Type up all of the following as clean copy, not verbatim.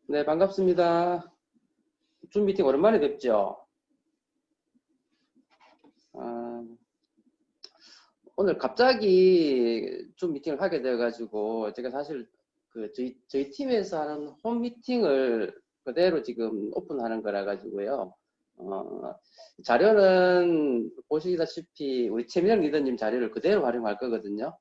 네, 반갑습니다. 줌 미팅 오랜만에 뵙죠. 아, 오늘 갑자기 줌 미팅을 하게 돼가지고 제가 사실 저희 팀에서 하는 홈 미팅을 그대로 지금 오픈하는 거라 가지고요. 어, 자료는 보시다시피 우리 최민영 리더님 자료를 그대로 활용할 거거든요.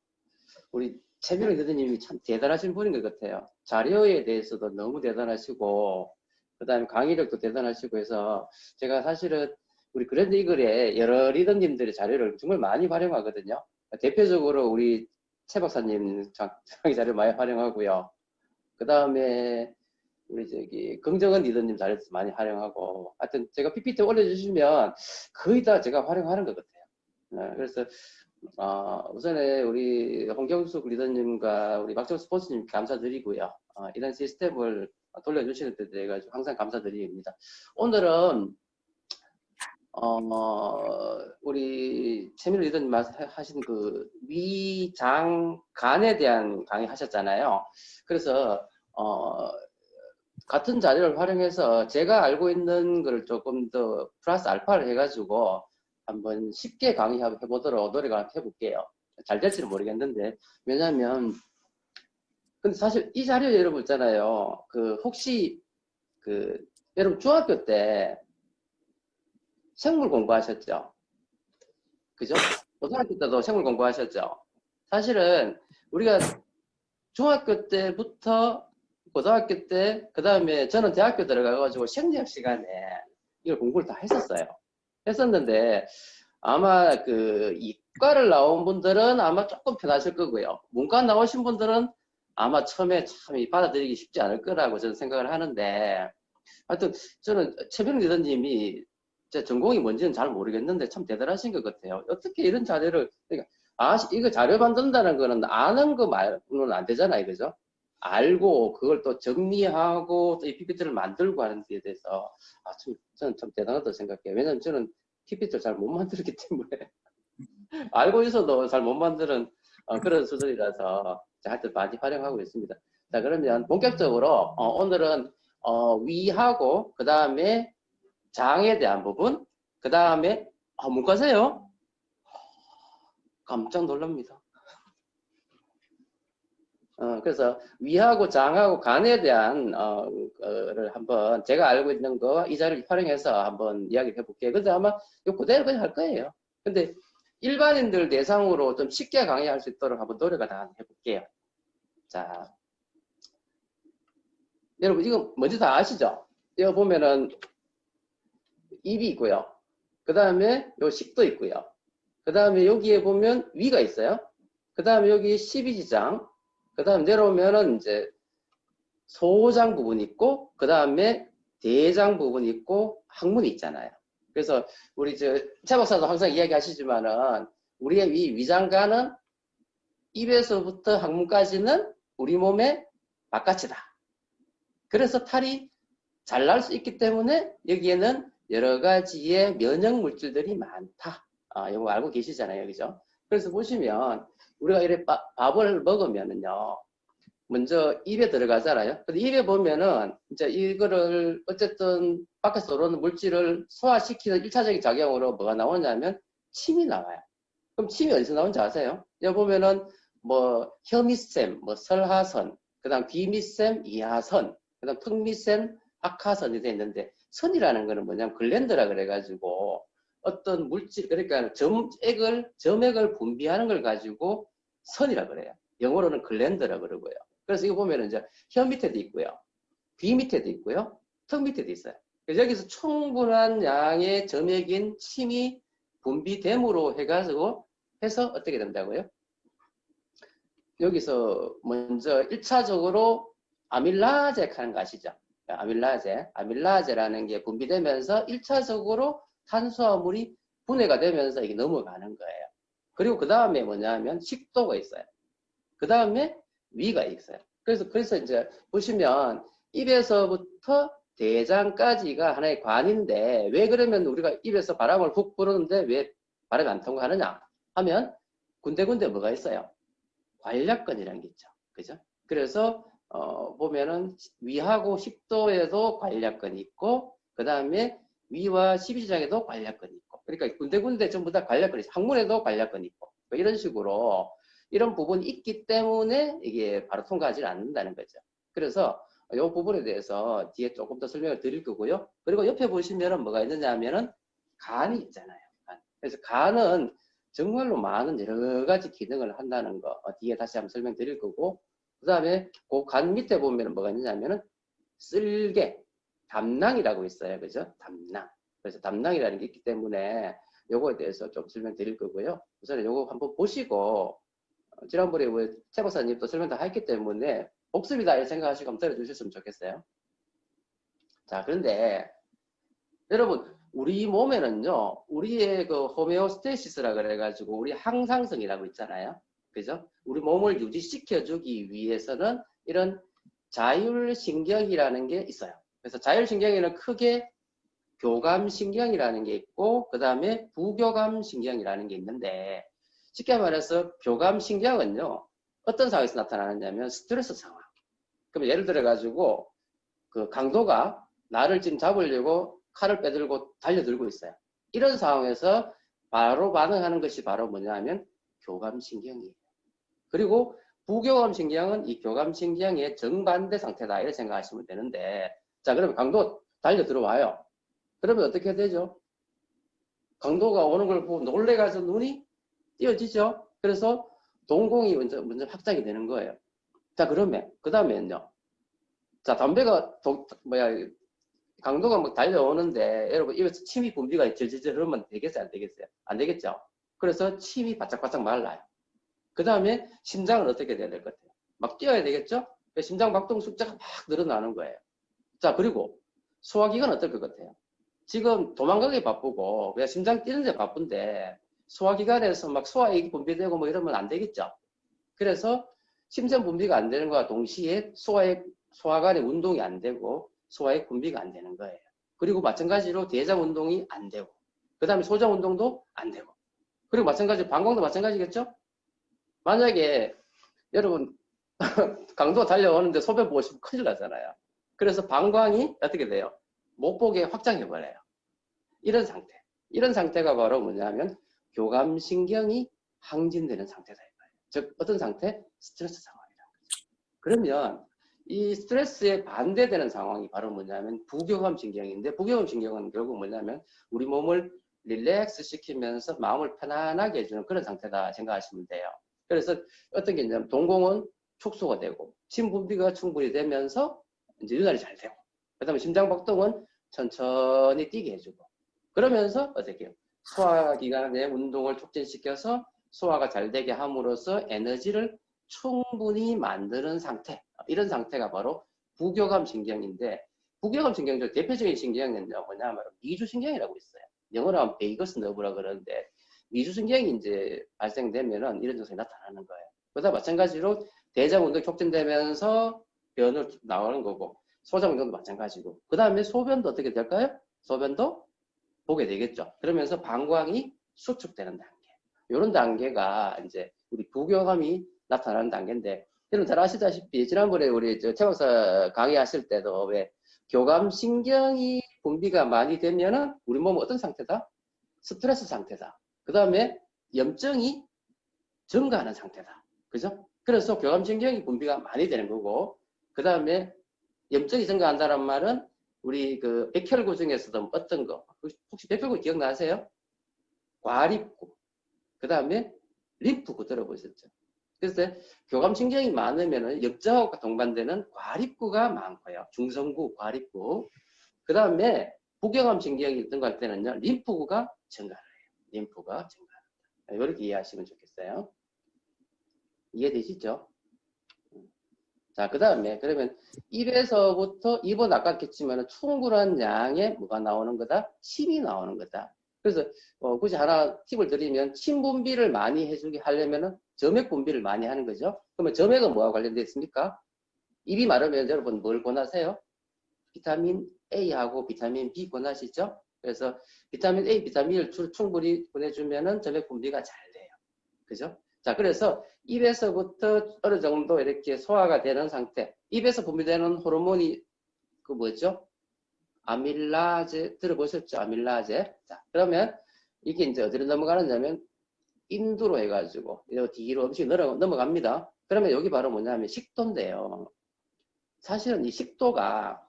우리 최민영 리더님이 참 대단하신 분인 것 같아요. 자료에 대해서도 너무 대단하시고 그다음에 강의력도 대단하시고 해서 제가 사실은 우리 그랜드 이글의 여러 리더님들의 자료를 정말 많이 활용하거든요. 대표적으로 우리 최 박사님 장의 자료 많이 활용하고요. 그다음에 우리 긍정은 리더님 자료도 많이 활용하고 하여튼 제가 PPT 올려주시면 거의 다 제가 활용하는 것 같아요. 그래서 우선에 우리 홍경숙 리더님과 우리 박정 스포츠님 감사드리고요. 이런 시스템을 돌려주시는 데 대해 가지고 항상 감사드립니다. 오늘은 우리 최민호 리더님 하신 그 위장간에 대한 강의 하셨잖아요. 그래서 같은 자료를 활용해서 제가 알고 있는 걸 조금 더 플러스 알파를 해가지고 한번 쉽게 강의해 보도록 노력을 해볼게요. 잘 될지는 모르겠는데 왜냐하면 근데 사실 이 자료 여러분 있잖아요. 혹시 여러분 중학교 때 생물 공부하셨죠? 그죠? 고등학교 때도 생물 공부하셨죠? 사실은 우리가 중학교 때부터 고등학교 때, 그 다음에 저는 대학교 들어가가지고 생리학 시간에 이걸 공부를 다 했었어요. 했었는데 아마 이과를 나온 분들은 아마 조금 편하실 거고요. 문과 나오신 분들은 아마 처음에 참 받아들이기 쉽지 않을 거라고 저는 생각을 하는데 하여튼 저는 최병 리더님이 제 전공이 뭔지는 잘 모르겠는데 참 대단하신 것 같아요. 어떻게 이런 자료를 그러니까 이거 자료 만든다는 거는 아는 거 말고는 안 되잖아요, 그죠? 알고 그걸 또 정리하고 또 이 PPT를 만들고 하는 데 대해서 저는 참 대단하다고 생각해요. 왜냐면 저는 PPT를 잘 못 만들기 때문에 알고 있어도 잘 못 만드는 그런 수준이라서 하여튼 많이 활용하고 있습니다. 자, 그러면 본격적으로 오늘은 위하고 그 다음에 장에 대한 부분, 그 다음에 문과세요? 깜짝 놀랍니다. 그래서 위하고 장하고 간에 대한 를 한번 제가 알고 있는 거 이 자리를 활용해서 한번 이야기를 해볼게요. 근데 아마 이거 그대로 그냥 할 거예요. 근데 일반인들 대상으로 좀 쉽게 강의할 수 있도록 한번 노력을 다 해볼게요. 자, 여러분 이거 뭔지 다 아시죠? 이거 보면은 입이 있고요. 그 다음에 요 식도 있고요. 그 다음에 여기에 보면 위가 있어요. 그 다음에 여기 12지장. 그 다음에 내려오면은 이제 소장 부분이 있고, 그 다음에 대장 부분이 있고, 항문이 있잖아요. 그래서 우리 최 박사도 항상 이야기하시지만은 우리의 위장관은 입에서부터 항문까지는 우리 몸의 바깥이다. 그래서 탈이 잘 날 수 있기 때문에 여기에는 여러 가지의 면역 물질들이 많다. 이거 알고 계시잖아요, 그죠? 그래서 보시면 우리가 이렇게 밥을 먹으면은요, 먼저 입에 들어가잖아요. 근데 입에 보면은 이제 이거를 어쨌든 밖에서 들어오는 물질을 소화시키는 1차적인 작용으로 뭐가 나오냐면 침이 나와요. 그럼 침이 어디서 나오는지 아세요? 여기 보면은 뭐 혀밑샘, 뭐 설하선, 그다음 귀밑샘, 이하선, 그다음 턱밑샘, 악하선이 돼 있는데 선이라는 거는 뭐냐면 글랜드라 그래가지고 어떤 물질 그러니까 점액을 분비하는 걸 가지고 선이라 그래요. 영어로는 글랜드라 그러고요. 그래서 이거 보면 이제 혀 밑에도 있고요. 귀 밑에도 있고요. 턱 밑에도 있어요. 그래서 여기서 충분한 양의 점액인 침이 분비됨으로 해가지고 해서 어떻게 된다고요? 여기서 먼저 1차적으로 아밀라제 하는 거 아시죠? 아밀라제라는 게 분비되면서 1차적으로 탄수화물이 분해가 되면서 이게 넘어가는 거예요. 그리고 그 다음에 뭐냐면 식도가 있어요. 그 다음에 위가 있어요. 그래서 이제 보시면 입에서부터 대장까지가 하나의 관인데 왜 그러면 우리가 입에서 바람을 훅 부르는데 왜 바람이 안 통과하느냐 하면 군데군데 뭐가 있어요? 관략근이라는 게 있죠. 그죠? 그래서 보면은 위하고 10도에도 관략근이 있고, 그 다음에 위와 12지장에도 관략근이 있고, 그러니까 군데군데 전부 다 관략근이 있고, 항문에도 관략근이 있고, 뭐 이런 식으로 이런 부분이 있기 때문에 이게 바로 통과하지 않는다는 거죠. 그래서 이 부분에 대해서 뒤에 조금 더 설명을 드릴 거고요. 그리고 옆에 보시면은 뭐가 있느냐 하면은 간이 있잖아요. 간. 그래서 간은 정말로 많은 여러 가지 기능을 한다는 거 뒤에 다시 한번 설명드릴 거고, 그 다음에 그 간 밑에 보면 뭐가 있느냐면은 쓸개, 담낭이라고 있어요. 그죠? 담낭. 그래서 담낭이라는 게 있기 때문에 요거에 대해서 좀 설명드릴 거고요. 우선 요거 한번 보시고, 지난번에 우리 최 박사님도 설명 다 했기 때문에 복습이다 이렇게 생각하시고 한번 들어주셨으면 좋겠어요. 자, 그런데 여러분, 우리 몸에는요, 우리의 그 호메오스테시스라 그래가지고 우리 항상성이라고 있잖아요. 그죠? 우리 몸을 유지시켜주기 위해서는 이런 자율신경이라는 게 있어요. 그래서 자율신경에는 크게 교감신경이라는 게 있고, 그 다음에 부교감신경이라는 게 있는데, 쉽게 말해서 교감신경은요, 어떤 상황에서 나타나느냐면 스트레스 상황. 그럼 예를 들어가지고, 그 강도가 나를 지금 잡으려고 칼을 빼들고 달려들고 있어요. 이런 상황에서 바로 반응하는 것이 바로 뭐냐면 교감신경이에요. 그리고 부교감신경은 이 교감신경의 정반대 상태다 이렇게 생각하시면 되는데, 자, 그러면 강도 달려 들어와요. 그러면 어떻게 되죠? 강도가 오는 걸 보고 놀래가지고 눈이 띄어지죠. 그래서 동공이 먼저 확장이 되는 거예요. 자, 그러면 그 다음에는요. 자, 담배가 강도가 막 달려오는데 여러분 입에서 침이 분비가 질질질 흐르면 되겠어요? 안 되겠어요? 안 되겠죠? 그래서 침이 바짝바짝 말라요. 그 다음에 심장은 어떻게 돼야 될 것 같아요? 막 뛰어야 되겠죠? 심장 박동 숫자가 막 늘어나는 거예요. 자, 그리고 소화기관 어떨 것 같아요? 지금 도망가기 바쁘고 그냥 심장 뛰는데 바쁜데 소화기관에서 막 소화액이 분비되고 뭐 이러면 안 되겠죠? 그래서 심장 분비가 안 되는 것과 동시에 소화관의 운동이 안 되고 소화액 분비가 안 되는 거예요. 그리고 마찬가지로 대장 운동이 안 되고, 그 다음에 소장 운동도 안 되고, 그리고 마찬가지로 방광도 마찬가지겠죠? 만약에 여러분 강도가 달려오는데 소변 보고 싶으면 큰일 나잖아요. 그래서 방광이 어떻게 돼요? 못 보게 확장해버려요. 이런 상태. 이런 상태가 바로 뭐냐면 교감신경이 항진되는 상태다. 즉 어떤 상태? 스트레스 상황이라는 거죠. 그러면 이 스트레스에 반대되는 상황이 바로 뭐냐면 부교감신경인데, 부교감신경은 결국 뭐냐면 우리 몸을 릴렉스 시키면서 마음을 편안하게 해주는 그런 상태다 생각하시면 돼요. 그래서 어떤 게 있냐면 동공은 축소가 되고 침 분비가 충분히 되면서 이제 유달이 잘 되고, 그 다음에 심장박동은 천천히 뛰게 해주고, 그러면서 어떻게 해요? 소화기관의 운동을 촉진시켜서 소화가 잘 되게 함으로써 에너지를 충분히 만드는 상태, 이런 상태가 바로 부교감 신경인데, 부교감 신경 중 대표적인 신경은 뭐냐면 미주신경이라고 있어요. 영어로 하면 베이거스 너브라 그러는데, 미주신경이 이제 발생되면은 이런 증상이 나타나는 거예요. 그러다 마찬가지로 대장 운동이 촉진되면서 변을 나오는 거고, 소장 운동도 마찬가지고, 그 다음에 소변도 어떻게 될까요? 소변도 보게 되겠죠. 그러면서 방광이 수축되는 단계. 이런 단계가 이제 우리 부교감이 나타나는 단계인데, 여러분 잘 아시다시피 지난번에 우리 최 박사 강의하실 때도 왜 교감신경이 분비가 많이 되면은 우리 몸은 어떤 상태다? 스트레스 상태다. 그 다음에 염증이 증가하는 상태다. 그죠? 그래서 교감신경이 분비가 많이 되는 거고, 그 다음에 염증이 증가한다는 말은 우리 그 백혈구 중에서도 어떤 거, 혹시 백혈구 기억나세요? 과립구, 그 다음에 림프구 들어보셨죠? 그래서 교감신경이 많으면 염증하고 동반되는 과립구가 많고요. 중성구, 과립구. 그 다음에 부교감신경이 증가할 때는요, 림프구가 증가해요. 림프가 증가한다. 이렇게 이해하시면 좋겠어요. 이해되시죠? 자, 그 다음에 그러면 입에서부터 입은 아까 했지만 충분한 양의 뭐가 나오는 거다? 침이 나오는 거다. 그래서 굳이 하나 팁을 드리면 침 분비를 많이 해주게 하려면은 점액 분비를 많이 하는 거죠. 그러면 점액은 뭐와 관련되어 있습니까? 입이 마르면 여러분 뭘 권하세요? 비타민 A하고 비타민 B 권하시죠? 그래서 비타민 A, 비타민을 충분히 보내주면은 점액 분비가 잘 돼요. 그죠? 자, 그래서 입에서부터 어느 정도 이렇게 소화가 되는 상태. 입에서 분비되는 호르몬이 그 뭐죠? 아밀라제 들어보셨죠? 아밀라제. 자, 그러면 이게 이제 어디로 넘어가느냐면 인두로 해가지고 이 뒤로 음식이 넘어갑니다. 그러면 여기 바로 뭐냐면 식도인데요. 사실은 이 식도가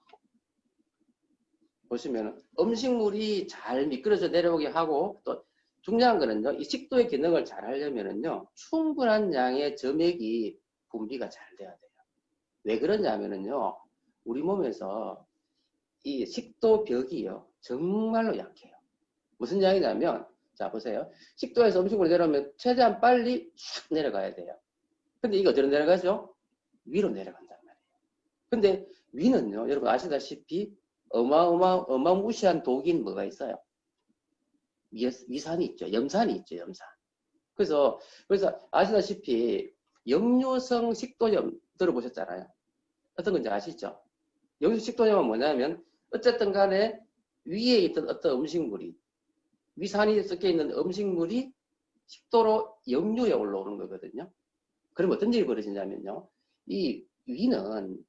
보시면 음식물이 잘 미끄러져 내려오게 하고 또 중요한 거는요. 이 식도의 기능을 잘 하려면은요. 충분한 양의 점액이 분비가 잘 돼야 돼요. 왜 그러냐면은요. 우리 몸에서 이 식도벽이요. 정말로 약해요. 무슨 양이냐면 자 보세요. 식도에서 음식물이 내려오면 최대한 빨리 슉 내려가야 돼요. 근데 이거 어디로 내려가죠? 위로 내려간단 말이에요. 근데 위는요. 여러분 아시다시피 어마무시한 독인 뭐가 있어요? 위산이 있죠. 염산이 있죠. 염산. 그래서 아시다시피 역류성 식도염 들어보셨잖아요. 어떤 건지 아시죠? 역류성 식도염은 뭐냐면 어쨌든 간에 위에 있던 어떤 음식물이 위산이 섞여 있는 음식물이 식도로 역류에 올라오는 거거든요. 그럼 어떤 일이 벌어지냐면요. 이 위는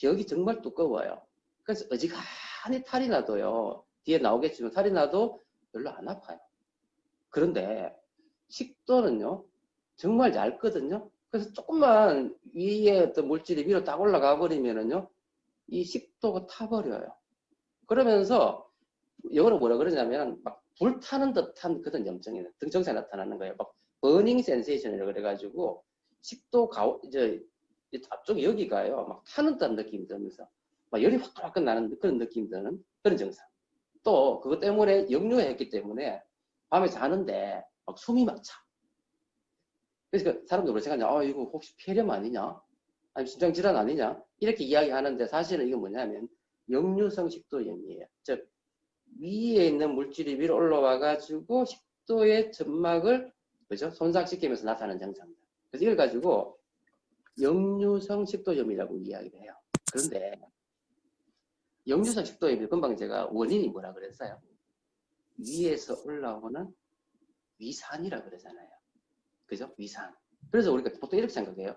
벽이 정말 두꺼워요. 그래서 어지간히 탈이 나도요. 뒤에 나오겠지만 탈이 나도 별로 안 아파요. 그런데 식도는요. 정말 얇거든요. 그래서 조금만 위에 어떤 물질이 위로 딱 올라가 버리면은요. 이 식도가 타버려요. 그러면서 영어로 뭐라 그러냐면 막 불타는 듯한 그런 염증이 등 증상이 나타나는 거예요. 막 버닝 센세이션이라고 그래가지고 식도 이제 앞쪽 여기가요. 막 타는 듯한 느낌이 들면서 막 열이 확 나는 그런 느낌이 드는 그런 증상. 또 그것 때문에 역류했기 때문에 밤에 자는데 막 숨이 막 차. 그래서 사람들이 그렇게 생각하냐. 이거 혹시 폐렴 아니냐? 아니 심장질환 아니냐? 이렇게 이야기하는데 사실은 이건 뭐냐면 역류성 식도염이에요. 즉 위에 있는 물질이 위로 올라와 가지고 식도의 점막을 그죠? 손상시키면서 나타나는 증상입니다. 그래서 이걸 가지고 역류성 식도염이라고 이야기를 해요. 그런데 역류성 식도염이 금방 제가 원인이 뭐라 그랬어요? 위에서 올라오는 위산이라 그러잖아요. 그죠? 위산. 그래서 우리가 보통 이렇게 생각해요.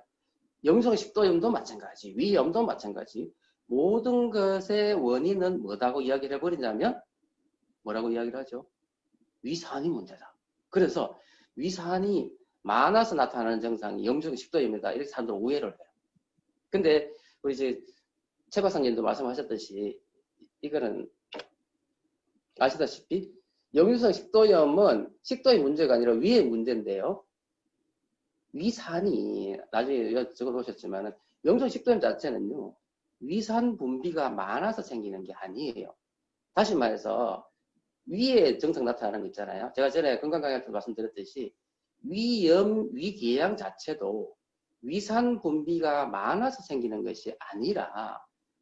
역류성 식도염도 마찬가지, 위염도 마찬가지. 모든 것의 원인은 뭐다고 이야기를 해버리냐면 뭐라고 이야기를 하죠? 위산이 문제다. 그래서 위산이 많아서 나타나는 증상이 역류성 식도염이다. 이렇게 사람들은 오해를 해요. 근데 우리 이제 최 박사님도 말씀하셨듯이 이거는 아시다시피 역류성 식도염은 식도의 문제가 아니라 위의 문제인데요. 위산이 나중에 적어놓으셨지만 역류성 식도염 자체는요. 위산 분비가 많아서 생기는 게 아니에요. 다시 말해서 위에 증상 나타나는 거 있잖아요. 제가 전에 건강 강의 때 말씀드렸듯이 위염, 위궤양 자체도 위산 분비가 많아서 생기는 것이 아니라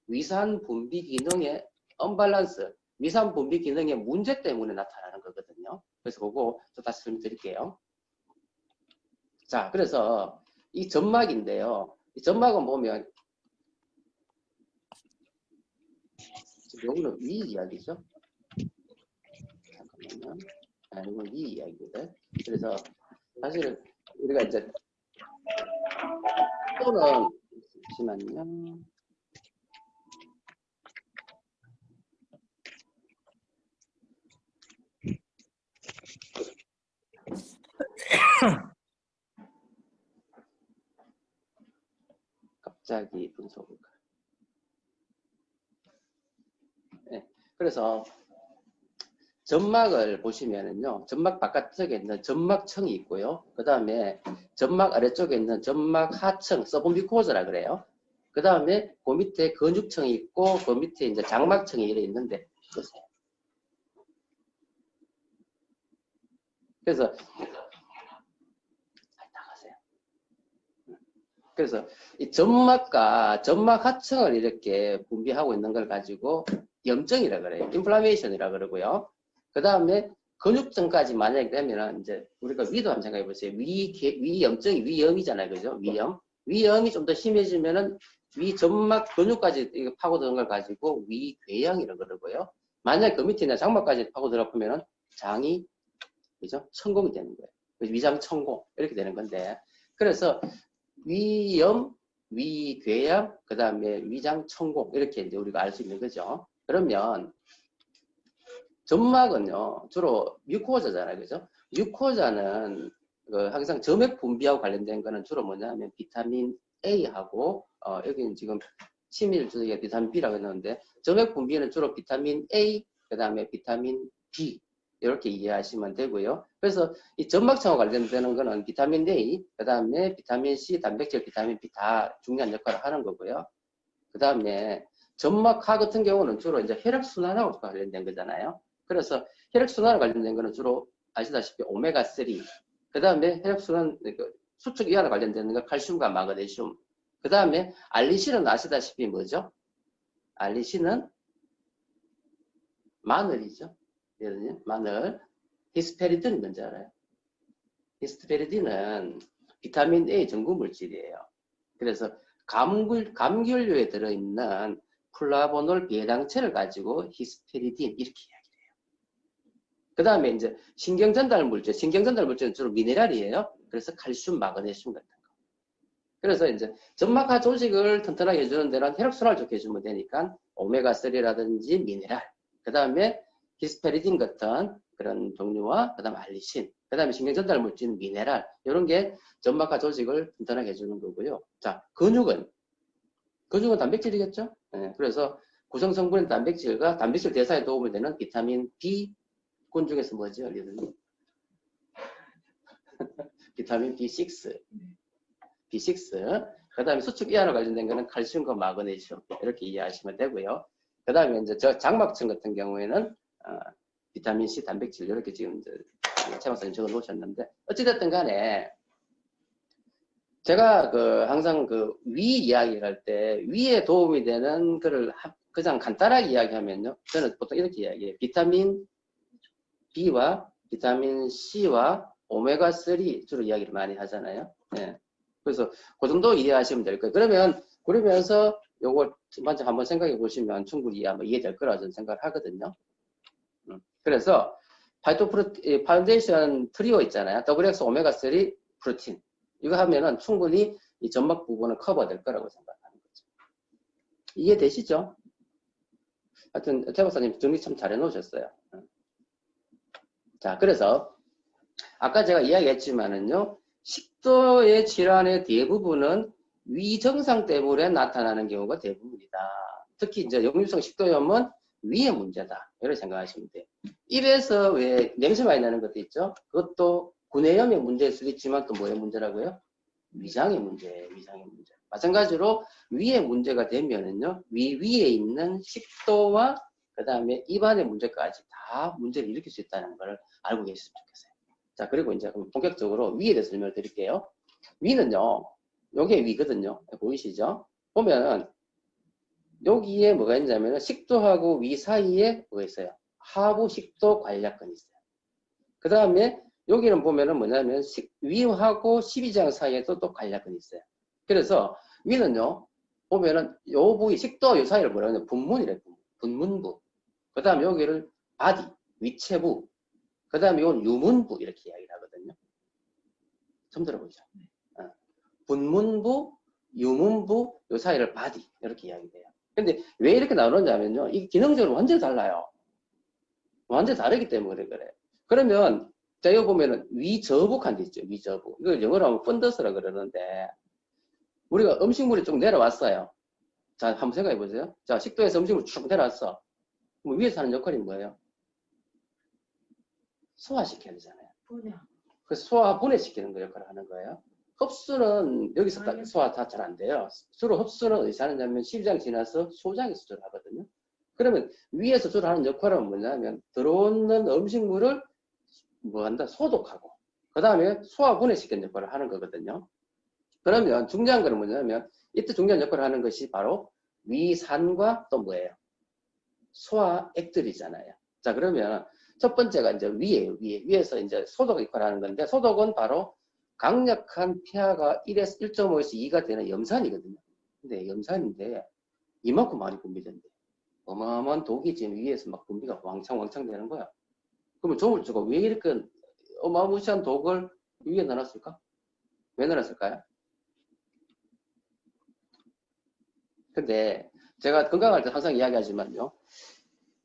위산 분비 기능의 언밸런스, 위산 분비 기능의 문제 때문에 나타나는 거거든요. 그래서 그거 좀 다시 설명드릴게요. 자, 그래서 이 점막인데요. 이 점막은 보면 지금 여기는 위 이야기죠. 잠깐만요. 이건 위 이야기거든. 그래서 사실은 우리가 이제 또는 잠시만요. 갑자기 분석을. 네. 그래서 점막을 보시면은요, 점막 바깥쪽에 있는 점막층이 있고요. 그 다음에 점막 아래쪽에 있는 점막 하층, 서브뮤코자라 그래요. 그 다음에 그 밑에 근육층이 있고, 그 밑에 이제 장막층이 이래 있는데, 보세요. 그래서, 나가세요. 그래서 이 점막과 점막 하층을 이렇게 분비하고 있는 걸 가지고 염증이라 그래요. 인플라메이션이라 그러고요. 그 다음에 근육증까지 만약에 되면 이제 우리가 위도 한번 생각해 보세요. 위염증이 위염이잖아요. 그죠? 위염. 위염이 좀 더 심해지면은 위 점막 근육까지 파고드는 걸 가지고 위궤양이라 그러고요. 만약에 그 밑이나 장막까지 파고들어 보면은 장이 그죠? 천공이 되는 거예요. 위장천공 이렇게 되는 건데, 그래서 위염, 위궤양, 그 다음에 위장천공 이렇게 이제 우리가 알 수 있는 거죠. 그러면 점막은요 주로 뮤코자잖아요, 그죠? 뮤코자는 항상 점액 분비하고 관련된 거는 주로 뭐냐면 비타민 A하고 여기는 지금 치밀 주석에 비타민 B라고 했는데, 점액 분비는 주로 비타민 A, 그 다음에 비타민 B 이렇게 이해하시면 되고요. 그래서 이 점막층하고 관련되는 거는 비타민 A, 그 다음에 비타민 C, 단백질, 비타민 B 다 중요한 역할을 하는 거고요. 그 다음에 점막하 같은 경우는 주로 이제 혈액순환하고 관련된 거잖아요. 그래서 혈액순환과 관련된 거는 주로 아시다시피 오메가3, 그 다음에 혈액순환, 수축 이완과 관련되는 거 칼슘과 마그네슘, 그 다음에 알리신은 아시다시피 뭐죠? 알리신은 마늘이죠. 마늘. 히스페리딘이 뭔지 알아요? 히스페리딘은 비타민 A 전구 물질이에요. 그래서 감귤류에 들어있는 플라보놀 비해당체를 가지고 히스페리딘 이렇게 이야기를 해요. 그 다음에 이제 신경전달 물질은 주로 미네랄이에요. 그래서 칼슘, 마그네슘 같은 거. 그래서 이제 점막하 조직을 튼튼하게 해주는 데는 혈액순환을 좋게 해주면 되니까 오메가3라든지 미네랄, 그 다음에 히스페리딘 같은 그런 종류와 그 다음에 알리신, 그 다음에 신경전달 물질, 미네랄, 이런 게 점막하 조직을 튼튼하게 해주는 거고요. 자, 근육은 단백질이겠죠? 네, 그래서 구성성분인 단백질과 단백질 대사에 도움이 되는 비타민 B군 중에서 뭐죠? 비타민 B6, 그 다음에 수축 이완과 관련된 거는 칼슘과 마그네슘 이렇게 이해하시면 되고요. 그 다음에 이제 저 장막층 같은 경우에는 비타민 C, 단백질 이렇게 지금 이제 최 박사님 적어 놓으셨는데, 어찌됐든 간에 제가 항상 위 이야기를 할 때 위에 도움이 되는 거를 그냥 간단하게 이야기하면요, 저는 보통 이렇게 이야기해요. 비타민 B와 비타민 C와 오메가3 주로 이야기를 많이 하잖아요. 네. 그래서 그 정도 이해하시면 될 거예요. 그러면서 요거 먼저 한번 생각해 보시면 충분히 이해될 거라고 저는 생각을 하거든요. 그래서 파운데이션 트리오 있잖아요. WX 오메가3 프로틴. 이거 하면은 충분히 이 점막 부분은 커버될 거라고 생각하는 거죠. 이해되시죠? 하여튼, 최 박사님 정리 참 잘 해놓으셨어요. 자, 그래서 아까 제가 이야기했지만은요, 식도의 질환의 대부분은 위증상 때문에 나타나는 경우가 대부분이다. 특히 이제 역류성 식도염은 위의 문제다. 이렇게 생각하시면 돼요. 입에서 왜 냄새 많이 나는 것도 있죠? 그것도 구내염의 문제일 수도 있지만 또 뭐의 문제라고요? 위장의 문제. 마찬가지로 위의 문제가 되면은요, 위에 있는 식도와 그 다음에 입안의 문제까지 다 문제를 일으킬 수 있다는 걸 알고 계셨으면 좋겠어요. 자, 그리고 이제 본격적으로 위에 대해서 설명을 드릴게요. 위는요, 요게 위거든요. 보이시죠? 보면은, 여기에 뭐가 있냐면, 식도하고 위 사이에 뭐가 있어요? 하부 식도 관략근이 있어요. 그 다음에, 여기는 보면은 뭐냐면, 위하고 십이장 사이에도 또 관략근이 있어요. 그래서, 위는요, 보면은, 요 부위, 식도와 요 사이를 뭐라고 하냐면, 분문이래요. 분문부. 그 다음에 여기를 바디, 위체부. 그 다음에 이건 유문부 이렇게 이야기를 하거든요. 처음 들어보죠. 분문부, 유문부, 요 사이를 바디 이렇게 이야기해요. 근데 왜 이렇게 나누느냐면요, 이게 기능적으로 완전히 달라요. 완전히 다르기 때문에 그래. 그러면 자, 이거 보면은 위저부한 데 있죠. 위저부. 이걸 영어로 하면 펀더스라 그러는데, 우리가 음식물이 쭉 내려왔어요. 자, 한번 생각해 보세요. 자, 식도에서 음식물 쭉 내려왔어. 그럼 위에서 하는 역할이 뭐예요? 소화시켜야 되잖아요. 그래서 소화 분해시키는 거 역할을 하는 거예요. 흡수는 여기서 딱 소화 다 잘 안 돼요. 주로 흡수는 어디서 하느냐면 십장 지나서 소장에서 주로 하거든요. 그러면 위에서 주로 하는 역할은 뭐냐면 들어오는 음식물을 소독하고 그 다음에 소화 분해시키는 역할을 하는 거거든요. 그러면 중요한 거는 뭐냐면 이때 중요한 역할을 하는 것이 바로 위산과 또 뭐예요? 소화액들이잖아요. 자, 그러면 첫 번째가 이제 위에요. 위에서 이제 소독 역할을 하는 건데, 소독은 바로 강력한 pH가 1.5에서 2가 되는 염산이거든요. 근데 염산인데 이만큼 많이 분비된대. 어마어마한 독이 지금 위에서 막 분비가 왕창 되는 거야. 그러면 조물주가 왜 이렇게 어마무시한 독을 위에 넣어놨을까? 왜 넣어놨을까요? 근데 제가 건강할 때 항상 이야기하지만요.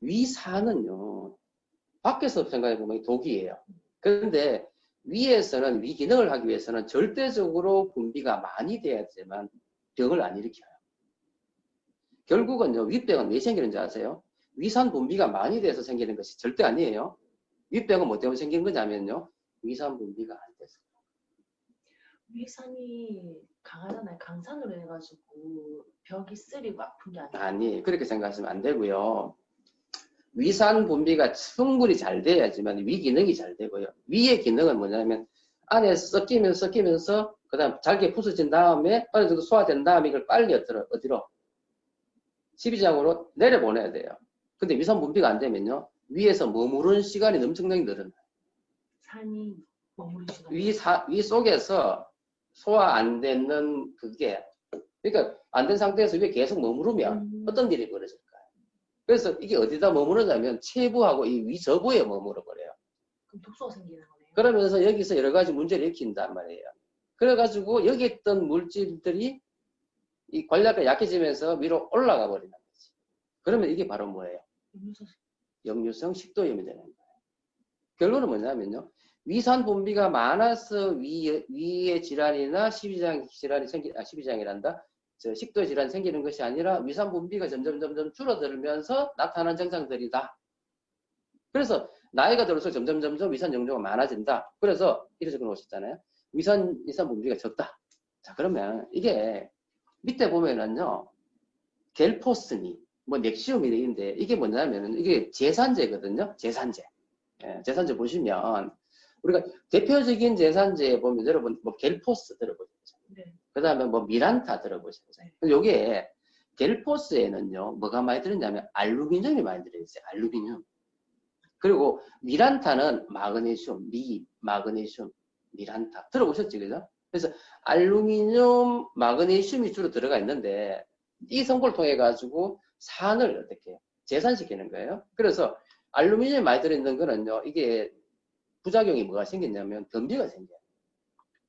위산은요. 밖에서 생각해보면 독이에요. 그런데 위에서는 위 기능을 하기 위해서는 절대적으로 분비가 많이 돼야지만 병을 안 일으켜요. 결국은요. 윗병은 왜 생기는지 아세요? 위산 분비가 많이 돼서 생기는 것이 절대 아니에요. 윗병은 뭐 때문에 생기는 거냐면요. 위산 분비가 안 돼서. 위산이 강하잖아요. 강산으로 해가지고 벽이 쓰리고 아픈 게 아니에요. 아니, 그렇게 생각하시면 안 되고요. 위산 분비가 충분히 잘 돼야지만 위 기능이 잘 되고요. 위의 기능은 뭐냐면 안에 섞이면서 그다음 잘게 부서진 다음에 어느 정도 소화된 다음에 이걸 빨리 어디로? 십이장으로 내려보내야 돼요. 근데 위산 분비가 안 되면요. 위에서 머무르는 시간이 엄청나게 늘어나요. 산이 머무르는 시간. 위 속에서 소화 안 되는 그게 그러니까 안 된 상태에서 위에 계속 머무르면 어떤 일이 벌어질까요? 그래서 이게 어디다 머무르냐면 체부하고 이 위저부에 머무르 버려요. 그럼 독소가 생기는 거네요. 그러면서 여기서 여러 가지 문제를 일으킨단 말이에요. 그래가지고 여기 있던 물질들이 이 관략이 약해지면서 위로 올라가 버리는 거지. 그러면 이게 바로 뭐예요? 역류성 식도염이 되는 거예요. 결론은 뭐냐면요. 위산 분비가 많아서 위의 질환이나 십이장 질환이 십이장이란다. 식도 질환이 생기는 것이 아니라 위산 분비가 점점 줄어들면서 나타나는 증상들이다. 그래서 나이가 들어서 점점 위산 영조가 많아진다. 그래서 이렇게 적어 놓으셨잖아요. 위산 분비가 적다. 자, 그러면 이게 밑에 보면은요. 겔포스니, 뭐 넥시움이 있는데 이게 뭐냐면은 이게 제산제거든요. 제산제. 예, 제산제 보시면 우리가 대표적인 제산제에 보면 여러분 뭐 겔포스 들어보셨죠? 네. 그다음에 뭐 미란타 들어보셨죠? 네. 요게 겔포스에는요. 뭐가 많이 들었냐면 알루미늄이 많이 들어있어요. 알루미늄. 그리고 미란타는 마그네슘, 마그네슘, 미란타 들어보셨죠? 그죠? 그래서 알루미늄, 마그네슘이 주로 들어가 있는데 이 성분을 통해 가지고 산을 어떻게 재산시키는 거예요. 그래서 알루미늄이 많이 들어있는 거는요. 이게 부작용이 뭐가 생겼냐면 변비가 생겨요.